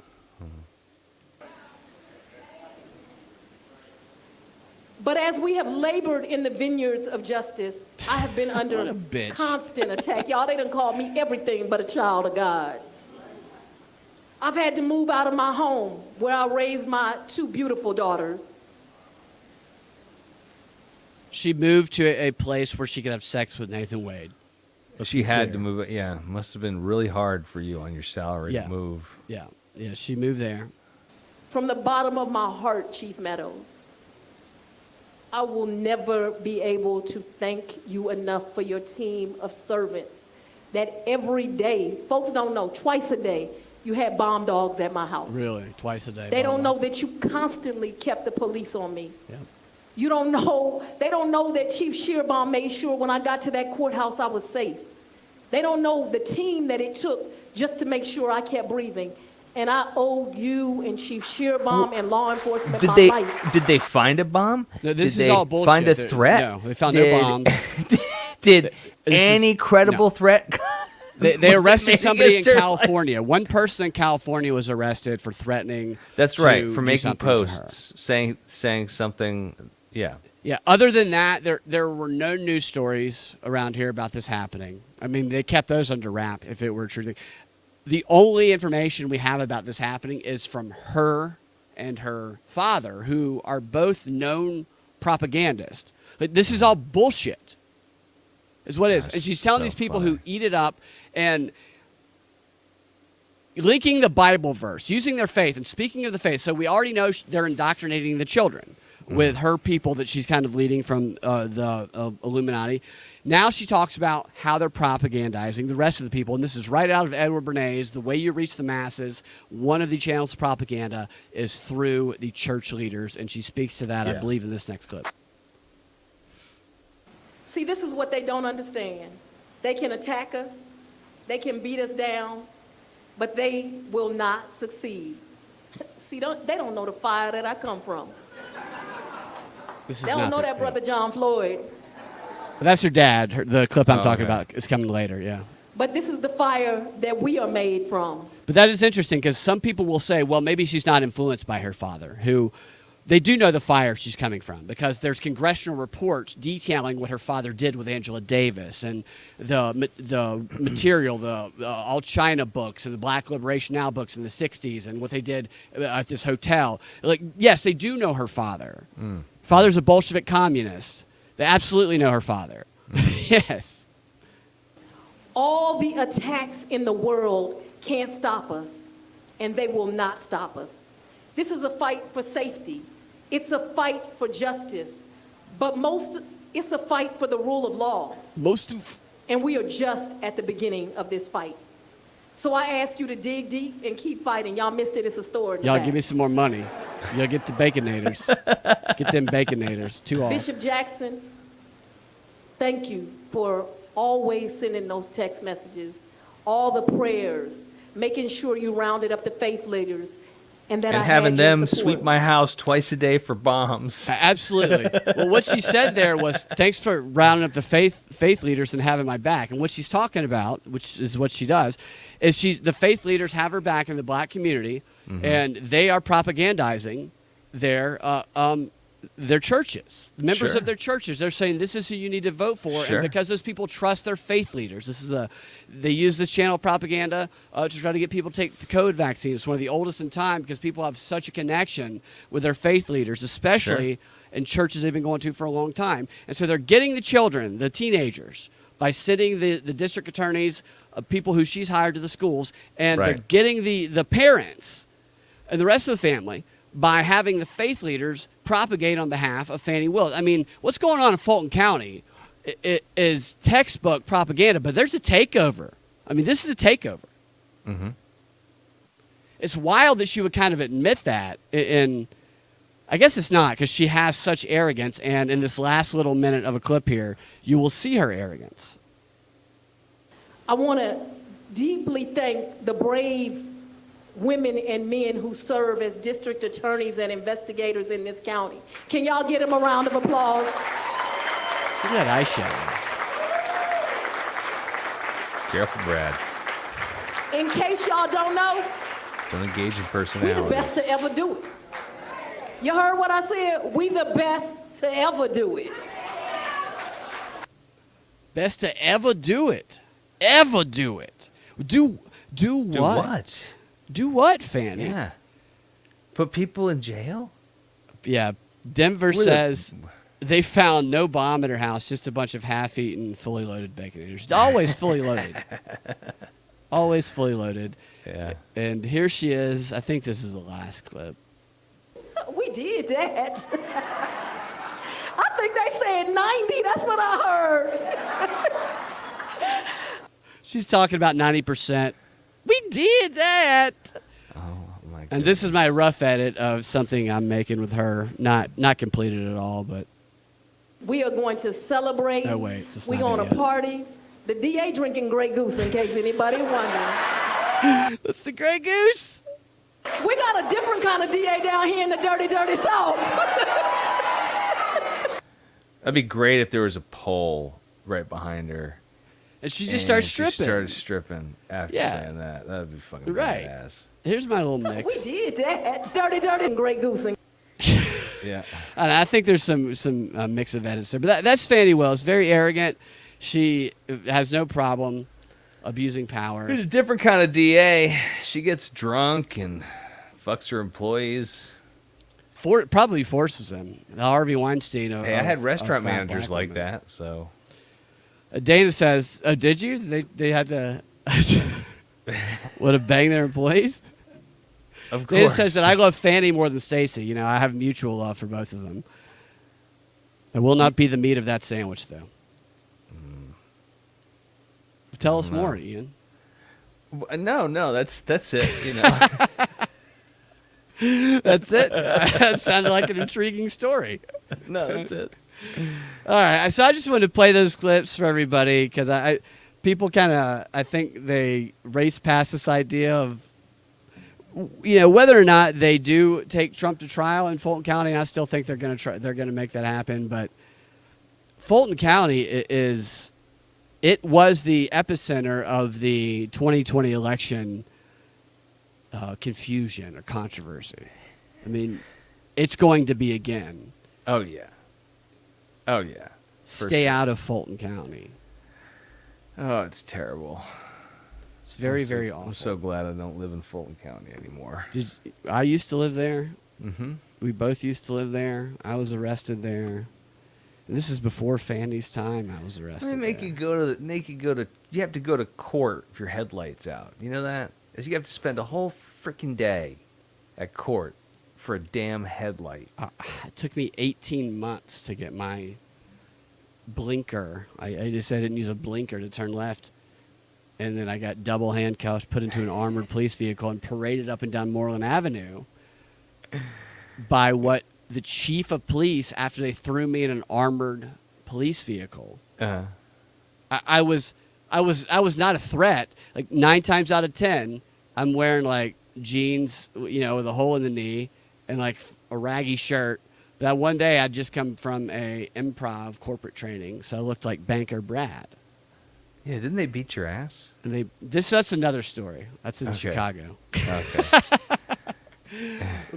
But as we have labored in the vineyards of justice, I have been What a under bitch. constant attack. Y'all, they done called me everything but a child of God. I've had to move out of my home where I raised my two beautiful daughters. She moved to a place where she could have sex with Nathan Wade. She had clear. to move it. Yeah, must have been really hard for you on your salary Yeah. to move. Yeah, she moved there. From the bottom of my heart, Chief Meadows, I will never be able to thank you enough for your team of servants that every day, folks don't know, twice a day, you had bomb dogs at my house. Really, twice a day. They don't know that you constantly kept the police on me. Yep. You don't know, they don't know that Chief Shearbaum made sure when I got to that courthouse I was safe. They don't know the team that it took just to make sure I kept breathing. And I owe you and Chief Shearbaum and law enforcement my life. Did they find a bomb? No, this did is they all bullshit. Find a They're- threat? no, they found no bombs. Did This any is- credible no. threat? They was arrested made somebody in against her? California. One person in California was arrested for threatening. That's to right, for do making something to her. posts, saying something. Yeah. Yeah. Other than that, there were no news stories around here about this happening. I mean, they kept those under wrap if it were true. The only information we have about this happening is from her and her father, who are both known propagandists. Like, this is all bullshit, is what it is. Gosh, And she's telling so these people funny. who eat it up and linking the Bible verse, using their faith, and speaking of the faith. So we already know they're indoctrinating the children with her people that she's kind of leading from the Illuminati. Now she talks about how they're propagandizing the rest of the people, and this is right out of Edward Bernays. The way you reach the masses, one of the channels of propaganda is through the church leaders, and she speaks to that, I Yeah. believe, in this next clip. See, this is what they don't understand. They can attack us, they can beat us down, but they will not succeed. See, they don't know the fire that I come from. This is They don't not know the- that brother John Floyd. But that's her dad. The clip I'm Oh, talking okay. about is coming later, yeah. But this is the fire that we are made from. But that is interesting because some people will say, well, maybe she's not influenced by her father, who they do know the fire she's coming from because there's congressional reports detailing what her father did with Angela Davis and the material, the all China books and the Black Liberation Now books in the 60s and what they did at this hotel. Like, yes, they do know her father. Father's a Bolshevik communist. They absolutely know her father. Yes. All the attacks in the world can't stop us, and they will not stop us. This is a fight for safety. It's a fight for justice. But it's a fight for the rule of law. And we are just at the beginning of this fight. So I ask you to dig deep and keep fighting. Y'all missed it. It's a store. Y'all give me some more money. Y'all get the Baconators. Get them Baconators. 2 off. Bishop Jackson, thank you for always sending those text messages, all the prayers, making sure you rounded up the faith leaders, and that I having had your them support. sweep my house twice a day for bombs. Absolutely. Well, what she said there was, thanks for rounding up the faith leaders and having my back. And what she's talking about, which is what she does, is the faith leaders have her back in the black community, and they are propagandizing their churches, members of their churches. They're saying this is who you need to vote for, and because those people trust their faith leaders. They use this channel of propaganda to try to get people to take the COVID vaccine. It's one of the oldest in time because people have such a connection with their faith leaders, especially in churches they've been going to for a long time. And so they're getting the children, the teenagers, by sending the district attorneys, people who she's hired to the schools, and they're getting the parents and the rest of the family by having the faith leaders propagate on behalf of Fani Willis. I mean, what's going on in Fulton County is textbook propaganda, but there's a takeover. I mean, this is a takeover. It's wild that she would kind of admit that, and I guess it's not because she has such arrogance, and in this last little minute of a clip here, you will see her arrogance. I want to deeply thank the brave women and men who serve as district attorneys and investigators in this county. Can y'all give them a round of applause? Look at that eyeshadow. Careful, Brad. In case y'all don't know, Don't engage in we personalities. the best to ever do it. You heard what I said? We the best to ever do it. Best to ever do it. Ever do it. Do what? Do what? Do what, Fani? Yeah. Put people in jail? Yeah. Denver says they found no bomb at her house, just a bunch of half-eaten, fully loaded Baconators. Always fully loaded. Always fully loaded. Yeah. And here she is. I think this is the last clip. We did that. I think they said 90. That's what I heard. She's talking about 90%. We did that. Oh, my God. And this is my rough edit of something I'm making with her. Not completed at all, but We are going to celebrate. Oh, wait, it's We're not going it to yet. party. The DA drinking Grey Goose, in case anybody wondering. that's the Grey Goose. We got a different kind of DA down here in the dirty, dirty South. That'd be great if there was a pole right behind her. And she just starts She stripping. started stripping after Yeah. saying that. That'd be fucking Right. badass. Here's my little We mix. did that. Dirty, dirty, and Grey Goose. Yeah. And I think there's some mix of edits there. But that's Fani Willis. Very arrogant. She has no problem abusing power. There's a different kind of DA. She gets drunk and fucks her employees. Probably forces them. The Harvey Weinstein of Hey, I had of restaurant fat managers black like women. that, so. Dana says, "Oh, did you? They had to would have banged their employees." Of Dana course. says that I love Fani more than Stacy. You know, I have mutual love for both of them. I will not be the meat of that sandwich, though. Tell us more, Ian. No, that's it. You know. That's it. That sounded like an intriguing story. No, that's it. All right, so I just wanted to play those clips for everybody because people kind of, I think they race past this idea of, you know, whether or not they do take Trump to trial in Fulton County. And I still think they're going to make that happen. But Fulton County was the epicenter of the 2020 election confusion or controversy. I mean, it's going to be again. Oh yeah. Oh yeah. For Stay sure. out of Fulton County. Oh, it's terrible. It's very, I'm so- very awful. I'm so glad I don't live in Fulton County anymore. I used to live there. Mm-hmm. We both used to live there. I was arrested there. And this is before Fani's time. I was arrested. They make there. you go to. You have to go to court if your headlights out. You know that? Is you have to spend a whole freaking day at court for a damn headlight. It took me 18 months to get my blinker. I just said I didn't use a blinker to turn left. And then I got double handcuffed, put into an armored police vehicle, and paraded up and down Moreland Avenue by what the chief of police, after they threw me in an armored police vehicle. I was not a threat. Like 9 times out of 10, I'm wearing like jeans, with a hole in the knee, and like a raggy shirt. That one day I'd just come from a improv corporate training, so I looked like Banker Brad. Yeah, didn't they beat your ass? And that's another story. That's in Okay. Chicago. Okay.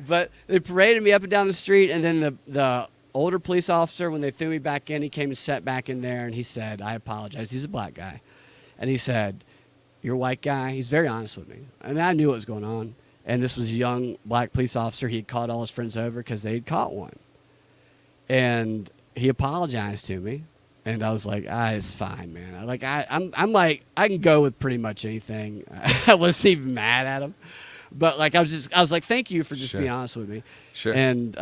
But they paraded me up and down the street, and then the older police officer, when they threw me back in, he came and sat back in there, and he said, I apologize. He's a black guy. And he said, you're a white guy. He's very honest with me. And I knew what was going on. And this was a young black police officer. He had called all his friends over because they had caught one. And he apologized to me. And I was like, it's fine, man. I'm like, I can go with pretty much anything. I wasn't even mad at him. But like, I was like, thank you for just Sure. being honest with me. Sure. And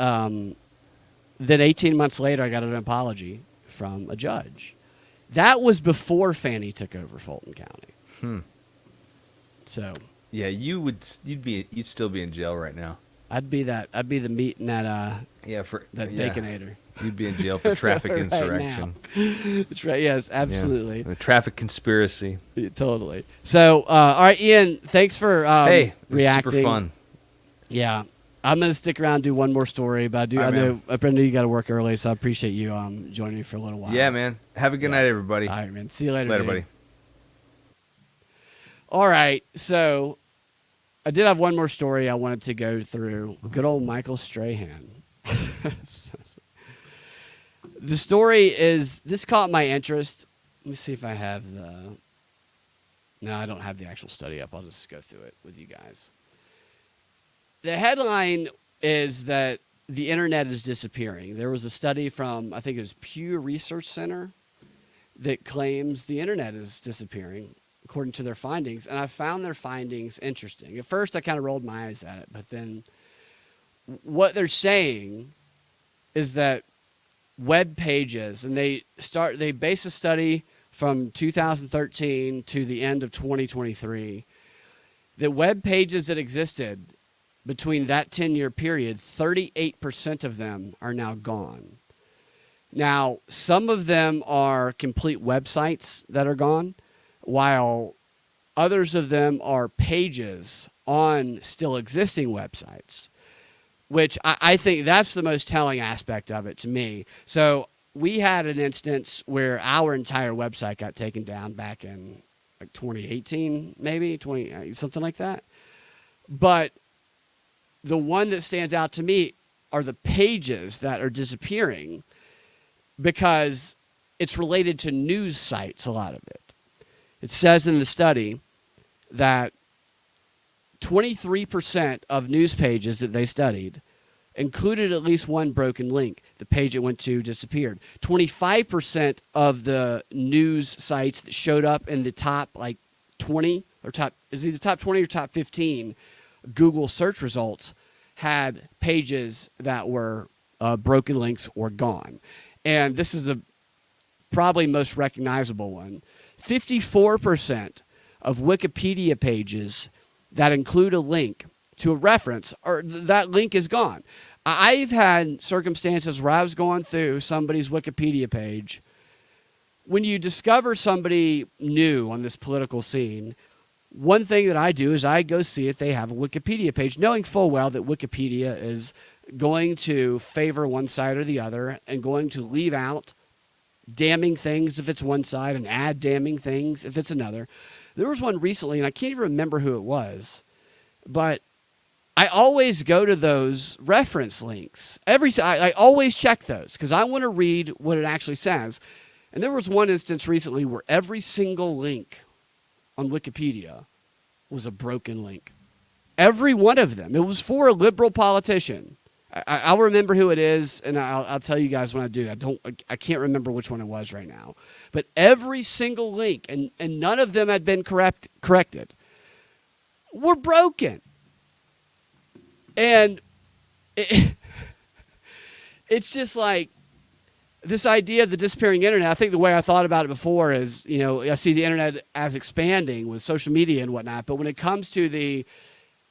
then 18 months later, I got an apology from a judge. That was before Fani took over Fulton County. So Yeah, you'd still be in jail right now. I'd be the meat in that Yeah, for that yeah. Baconator. You'd be in jail for traffic Right insurrection. That's right. Yes, Yeah. absolutely. A traffic conspiracy. Yeah, totally. So, all right, Ian, thanks for Hey, it was reacting. super fun. Yeah, I'm gonna stick around and do one more story, but All I right, know you got to work early, so I appreciate you joining me for a little while. Yeah, man. Have a good night, everybody. All right, man. See you later. Later, dude. buddy. All right, so I did have one more story I wanted to go through. Good old Michael Strahan. The story this caught my interest. Let me see if I have No, I don't have the actual study up. I'll just go through it with you guys. The headline is that the internet is disappearing. There was a study from, I think it was Pew Research Center, that claims the internet is disappearing, according to their findings. And I found their findings interesting. At first, I kind of rolled my eyes at it, but then what they're saying is that web pages, and they base a study from 2013 to the end of 2023, that web pages that existed between that 10-year period, 38% of them are now gone. Now, some of them are complete websites that are gone, while others of them are pages on still existing websites, which I think that's the most telling aspect of it to me. So we had an instance where our entire website got taken down back in like 2018, maybe something like that. But the one that stands out to me are the pages that are disappearing, because it's related to news sites, a lot of it. It says in the study that 23% of news pages that they studied included at least one broken link. The page it went to disappeared. 25% of the news sites that showed up in the top 20 or is either top 20 or top 15 Google search results had pages that were broken links or gone. And this is the probably most recognizable one. 54% of Wikipedia pages that include a link to a reference, or that link is gone. I've had circumstances where I was going through somebody's Wikipedia page. When you discover somebody new on this political scene, one thing that I do is I go see if they have a Wikipedia page, knowing full well that Wikipedia is going to favor one side or the other and going to leave out damning things if it's one side and add damning things if it's another. There was one recently, and I can't even remember who it was, but I always go to those reference links. I always check those because I want to read what it actually says. And there was one instance recently where every single link on Wikipedia was a broken link. Every one of them. It was for a liberal politician. I'll remember who it is, and I'll tell you guys when I do. I can't remember which one it was right now. But every single link, and none of them had been corrected, were broken. And it's just like this idea of the disappearing internet. I think the way I thought about it before is, I see the internet as expanding with social media and whatnot. But when it comes to the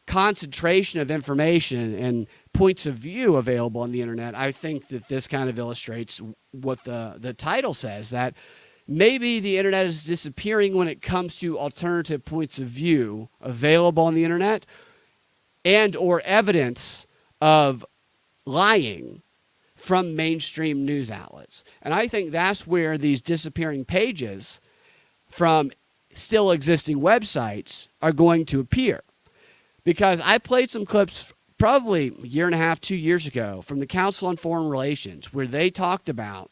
concentration of information and points of view available on the internet, I think that this kind of illustrates what the title says, that maybe the internet is disappearing when it comes to alternative points of view available on the internet and or evidence of lying from mainstream news outlets. And I think that's where these disappearing pages from still existing websites are going to appear. Because I played some clips probably a year and a half, 2 years ago from the Council on Foreign Relations where they talked about,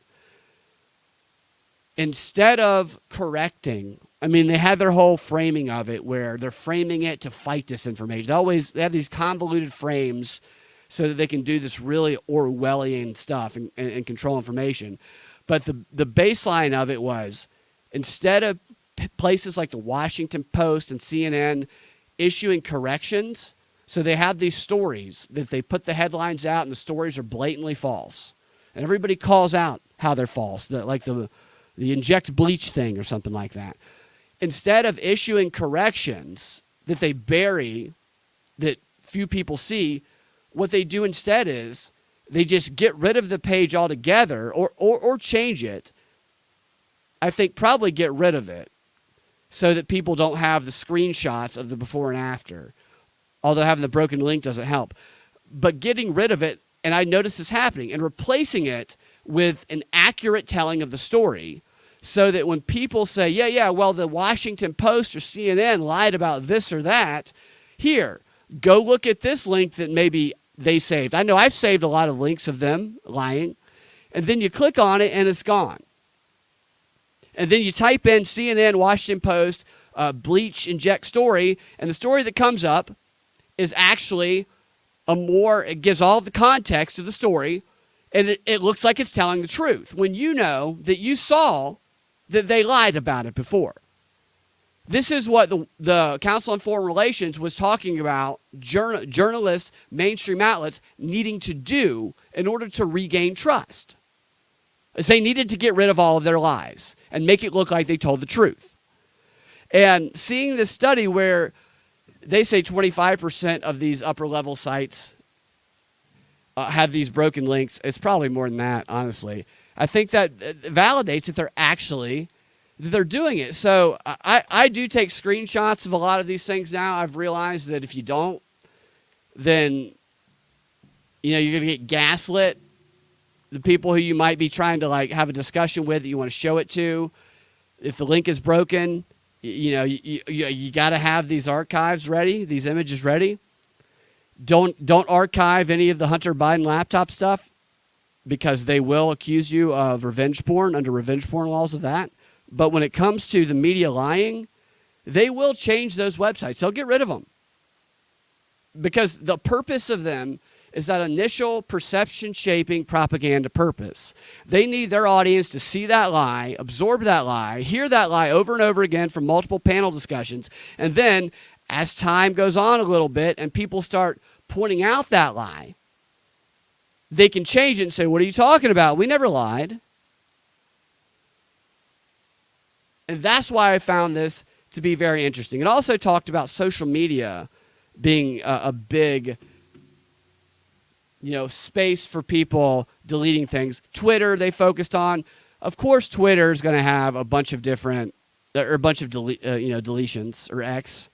instead of correcting, they had their whole framing of it where they're framing it to fight disinformation. They have these convoluted frames so that they can do this really Orwellian stuff and control information. But the baseline of it was, instead of places like the Washington Post and CNN issuing corrections, so they have these stories that they put the headlines out and the stories are blatantly false. And everybody calls out how they're false, like the inject bleach thing or something like that. Instead of issuing corrections that they bury, that few people see, what they do instead is they just get rid of the page altogether or change it. I think probably get rid of it so that people don't have the screenshots of the before and after. Although having the broken link doesn't help. But getting rid of it, and I noticed this happening, and replacing it with an accurate telling of the story, so that when people say, well, the Washington Post or CNN lied about this or that, here, go look at this link that maybe they saved. I know I've saved a lot of links of them lying, and then you click on it and it's gone. And then you type in CNN, Washington Post, bleach inject story, and the story that comes up is actually it gives all the context of the story, and it looks like it's telling the truth when you know that you saw that they lied about it before. This is what the Council on Foreign Relations was talking about journalists, mainstream outlets needing to do in order to regain trust. Is they needed to get rid of all of their lies and make it look like they told the truth. And seeing this study where they say 25% of these upper-level sites have these broken links, it's probably more than that, honestly. I think that validates that they're doing it. So I do take screenshots of a lot of these things now. I've realized that if you don't, then you're going to get gaslit. The people who you might be trying to have a discussion with that you want to show it to, if the link is broken, you got to have these archives ready, these images ready. Don't archive any of the Hunter Biden laptop stuff, because they will accuse you of revenge porn under revenge porn laws of that. But when it comes to the media lying, they will change those websites. They'll get rid of them. Because the purpose of them is that initial perception-shaping propaganda purpose. They need their audience to see that lie, absorb that lie, hear that lie over and over again from multiple panel discussions, and then as time goes on a little bit and people start pointing out that lie, they can change it and say, what are you talking about? We never lied. And that's why I found this to be very interesting. It also talked about social media being a big space for people deleting things. Twitter, they focused on. Of course, Twitter is going to have a bunch of different, or a bunch of deletions, or X,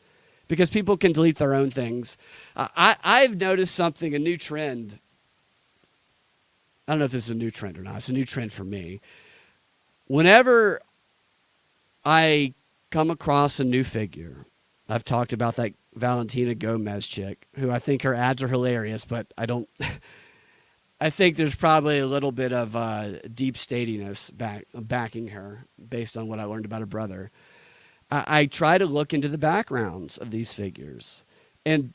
because people can delete their own things. I've noticed something, a new trend. I don't know if this is a new trend or not. It's a new trend for me. Whenever I come across a new figure, I've talked about that Valentina Gomez chick, who I think her ads are hilarious, but I don't. I think there's probably a little bit of deep stateliness backing her based on what I learned about her brother. I try to look into the backgrounds of these figures. And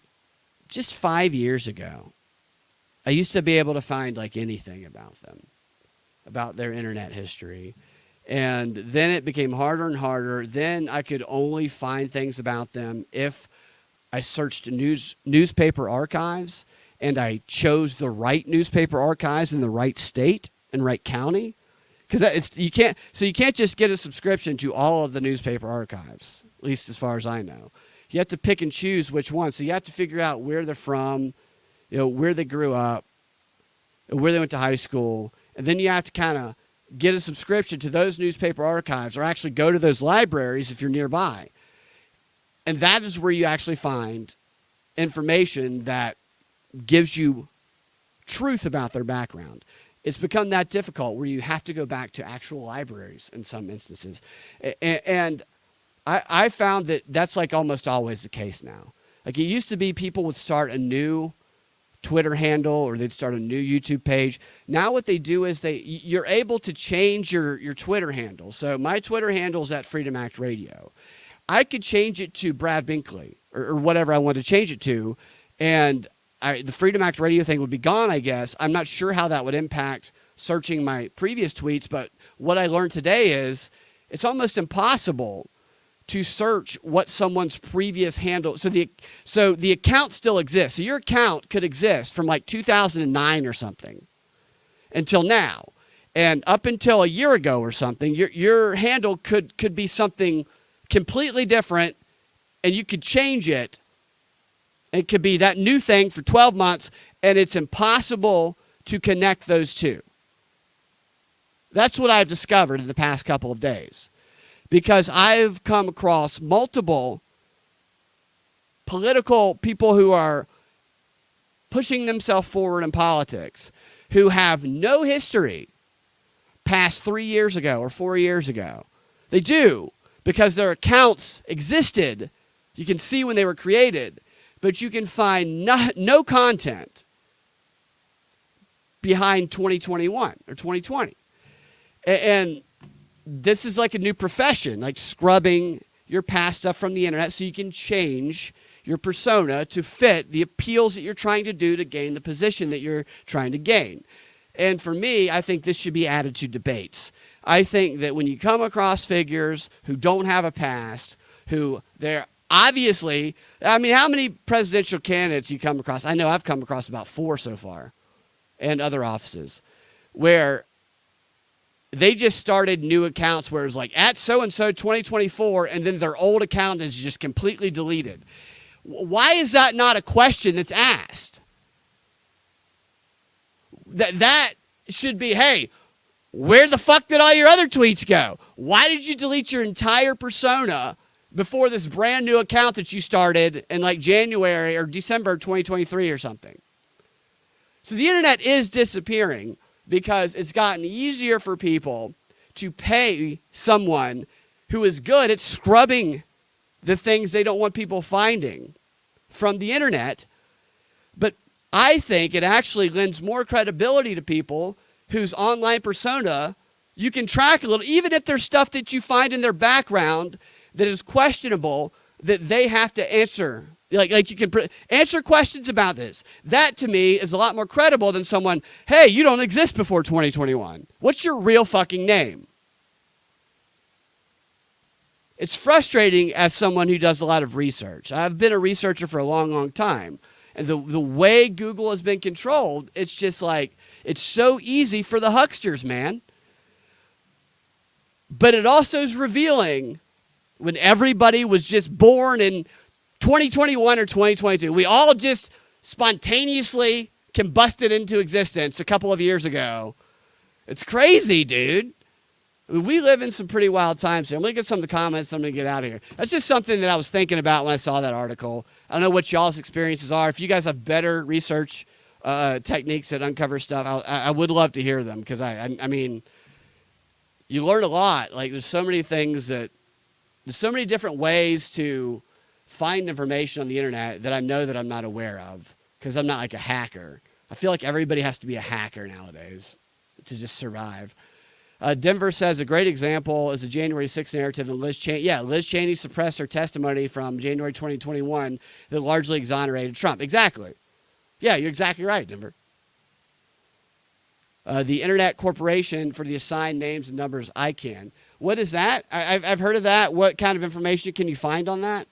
just 5 years ago, I used to be able to find like anything about them, about their internet history. And then it became harder and harder. Then I could only find things about them if I searched newspaper archives and I chose the right newspaper archives in the right state and right county. Because you can't just get a subscription to all of the newspaper archives, at least as far as I know. You have to pick and choose which one. So you have to figure out where they're from, where they grew up, where they went to high school, and then you have to kind of get a subscription to those newspaper archives, or actually go to those libraries if you're nearby. And that is where you actually find information that gives you truth about their background. It's become that difficult where you have to go back to actual libraries in some instances. And I found that that's like almost always the case now. Like it used to be people would start a new Twitter handle or they'd start a new YouTube page. Now what they do is you're able to change your Twitter handle. So my Twitter handle is at Freedom Act Radio. I could change it to Brad Binkley or whatever I want to change it to, and the Freedom Act Radio thing would be gone, I guess. I'm not sure how that would impact searching my previous tweets, but what I learned today is it's almost impossible to search what someone's previous handle. So the account still exists. So your account could exist from like 2009 or something until now. And up until a year ago or something, your handle could be something completely different, and you could change it. It could be that new thing for 12 months, and it's impossible to connect those two. That's what I've discovered in the past couple of days, because I've come across multiple political people who are pushing themselves forward in politics who have no history past 3 years ago or 4 years ago. They do, because their accounts existed. You can see when they were created, but you can find no content behind 2021 or 2020. And this is like a new profession, like scrubbing your past stuff from the internet so you can change your persona to fit the appeals that you're trying to do to gain the position that you're trying to gain. And for me, I think this should be added to debates. I think that when you come across figures who don't have a past, who they're obviously, I mean, how many presidential candidates you come across? I know I've come across about 4 so far, and other offices, where they just started new accounts where it's like at so-and-so 2024, and then their old account is just completely deleted. Why is that not a question that's asked? That should be, hey, where the fuck did all your other tweets go? Why did you delete your entire persona before this brand new account that you started in like January or December 2023 or something? So the internet is disappearing because it's gotten easier for people to pay someone who is good at scrubbing the things they don't want people finding from the internet. But I think it actually lends more credibility to people whose online persona you can track a little, even if there's stuff that you find in their background that is questionable, that they have to answer. Like you can answer questions about this. That to me is a lot more credible than someone, hey, you don't exist before 2021. What's your real fucking name? It's frustrating as someone who does a lot of research. I've been a researcher for a long, long time. And the way Google has been controlled, it's just like, it's so easy for the hucksters, man. But it also is revealing when everybody was just born in 2021 or 2022. We all just spontaneously combusted into existence a couple of years ago. It's crazy, dude. I mean, we live in some pretty wild times here. I'm going to get some of the comments. I'm going to get out of here. That's just something that I was thinking about when I saw that article. I don't know what y'all's experiences are. If you guys have better research techniques that uncover stuff, I would love to hear them, because I mean, you learn a lot. Like there's so many things there's so many different ways to find information on the internet that I know that I'm not aware of because I'm not like a hacker. I feel like everybody has to be a hacker nowadays to just survive. Denver says a great example is the January 6th narrative and Liz Cheney. Yeah, Liz Cheney suppressed her testimony from January 2021 that largely exonerated Trump. Exactly. Yeah, you're exactly right, Denver. The Internet Corporation for the Assigned Names and Numbers ICANN. What is that? I've heard of that. What kind of information can you find on that?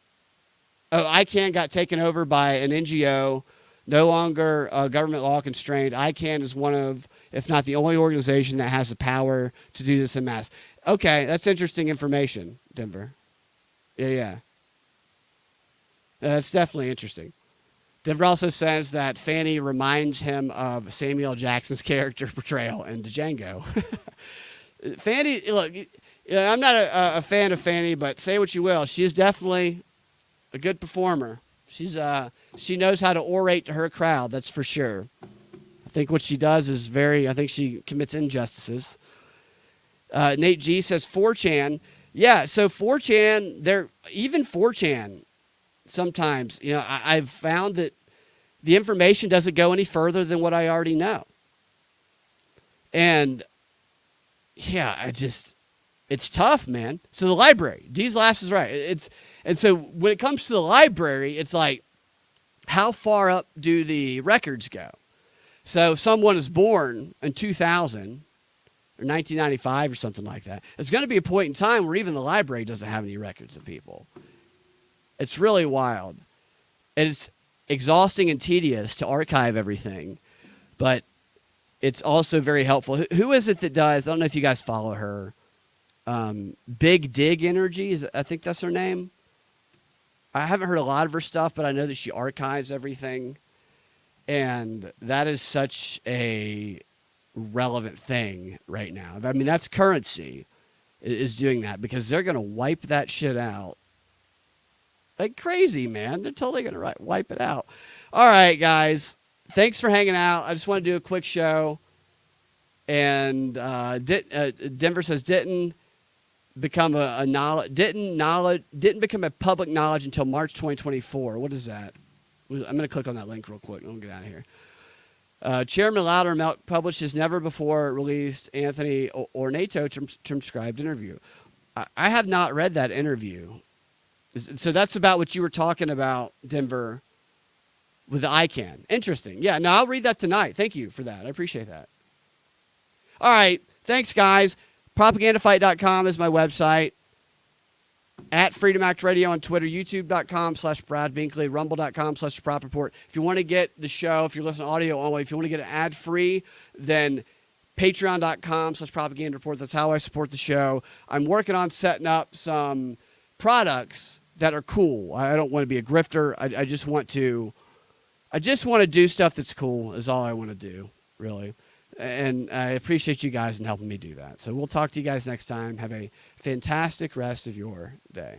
Oh, ICANN got taken over by an NGO, no longer government law constrained. ICANN is one of, if not the only organization that has the power to do this en masse. Okay, that's interesting information, Denver. Yeah. That's definitely interesting. Denver also says that Fani reminds him of Samuel Jackson's character portrayal in Django. Fani, look, I'm not a fan of Fani, but say what you will, she is definitely a good performer. She knows how to orate to her crowd, that's for sure. I think what she does is I think she commits injustices. Nate G says 4chan. Yeah, so 4chan, even 4chan, sometimes, I've found that the information doesn't go any further than what I already know. And yeah, it's tough, man. So the library, Dee's laughs is right. And so when it comes to the library, it's like, how far up do the records go? So if someone is born in 2000 or 1995 or something like that, there's going to be a point in time where even the library doesn't have any records of people. It's really wild. And it's exhausting and tedious to archive everything, but it's also very helpful. Who is it that does? I don't know if you guys follow her. Big Dig Energy, I think that's her name. I haven't heard a lot of her stuff, but I know that she archives everything. And that is such a relevant thing right now. I mean, that's currency is doing that because they're going to wipe that shit out. Like crazy, man. They're totally going to wipe it out. All right, guys. Thanks for hanging out. I just want to do a quick show. And Denver says didn't become didn't become a public knowledge until March 2024. What is that? I'm going to click on that link real quick. I'm going to get out of here. Chairman Loudermilk published his never before released Anthony Ornato transcribed interview. I have not read that interview. So that's about what you were talking about, Denver, with the ICANN. Interesting. Yeah, no, I'll read that tonight. Thank you for that. I appreciate that. All right. Thanks, guys. Propagandafight.com is my website. At Freedom Act Radio on Twitter, youtube.com/Brad Binkley, rumble.com/Prop Report. If you want to get the show, if you're listening to audio only, if you want to get it ad-free, then patreon.com/Propaganda Report. That's how I support the show. I'm working on setting up some products that are cool. I don't want to be a grifter. I just want to do stuff that's cool is all I want to do, really. And I appreciate you guys in helping me do that. So we'll talk to you guys next time. Have a fantastic rest of your day.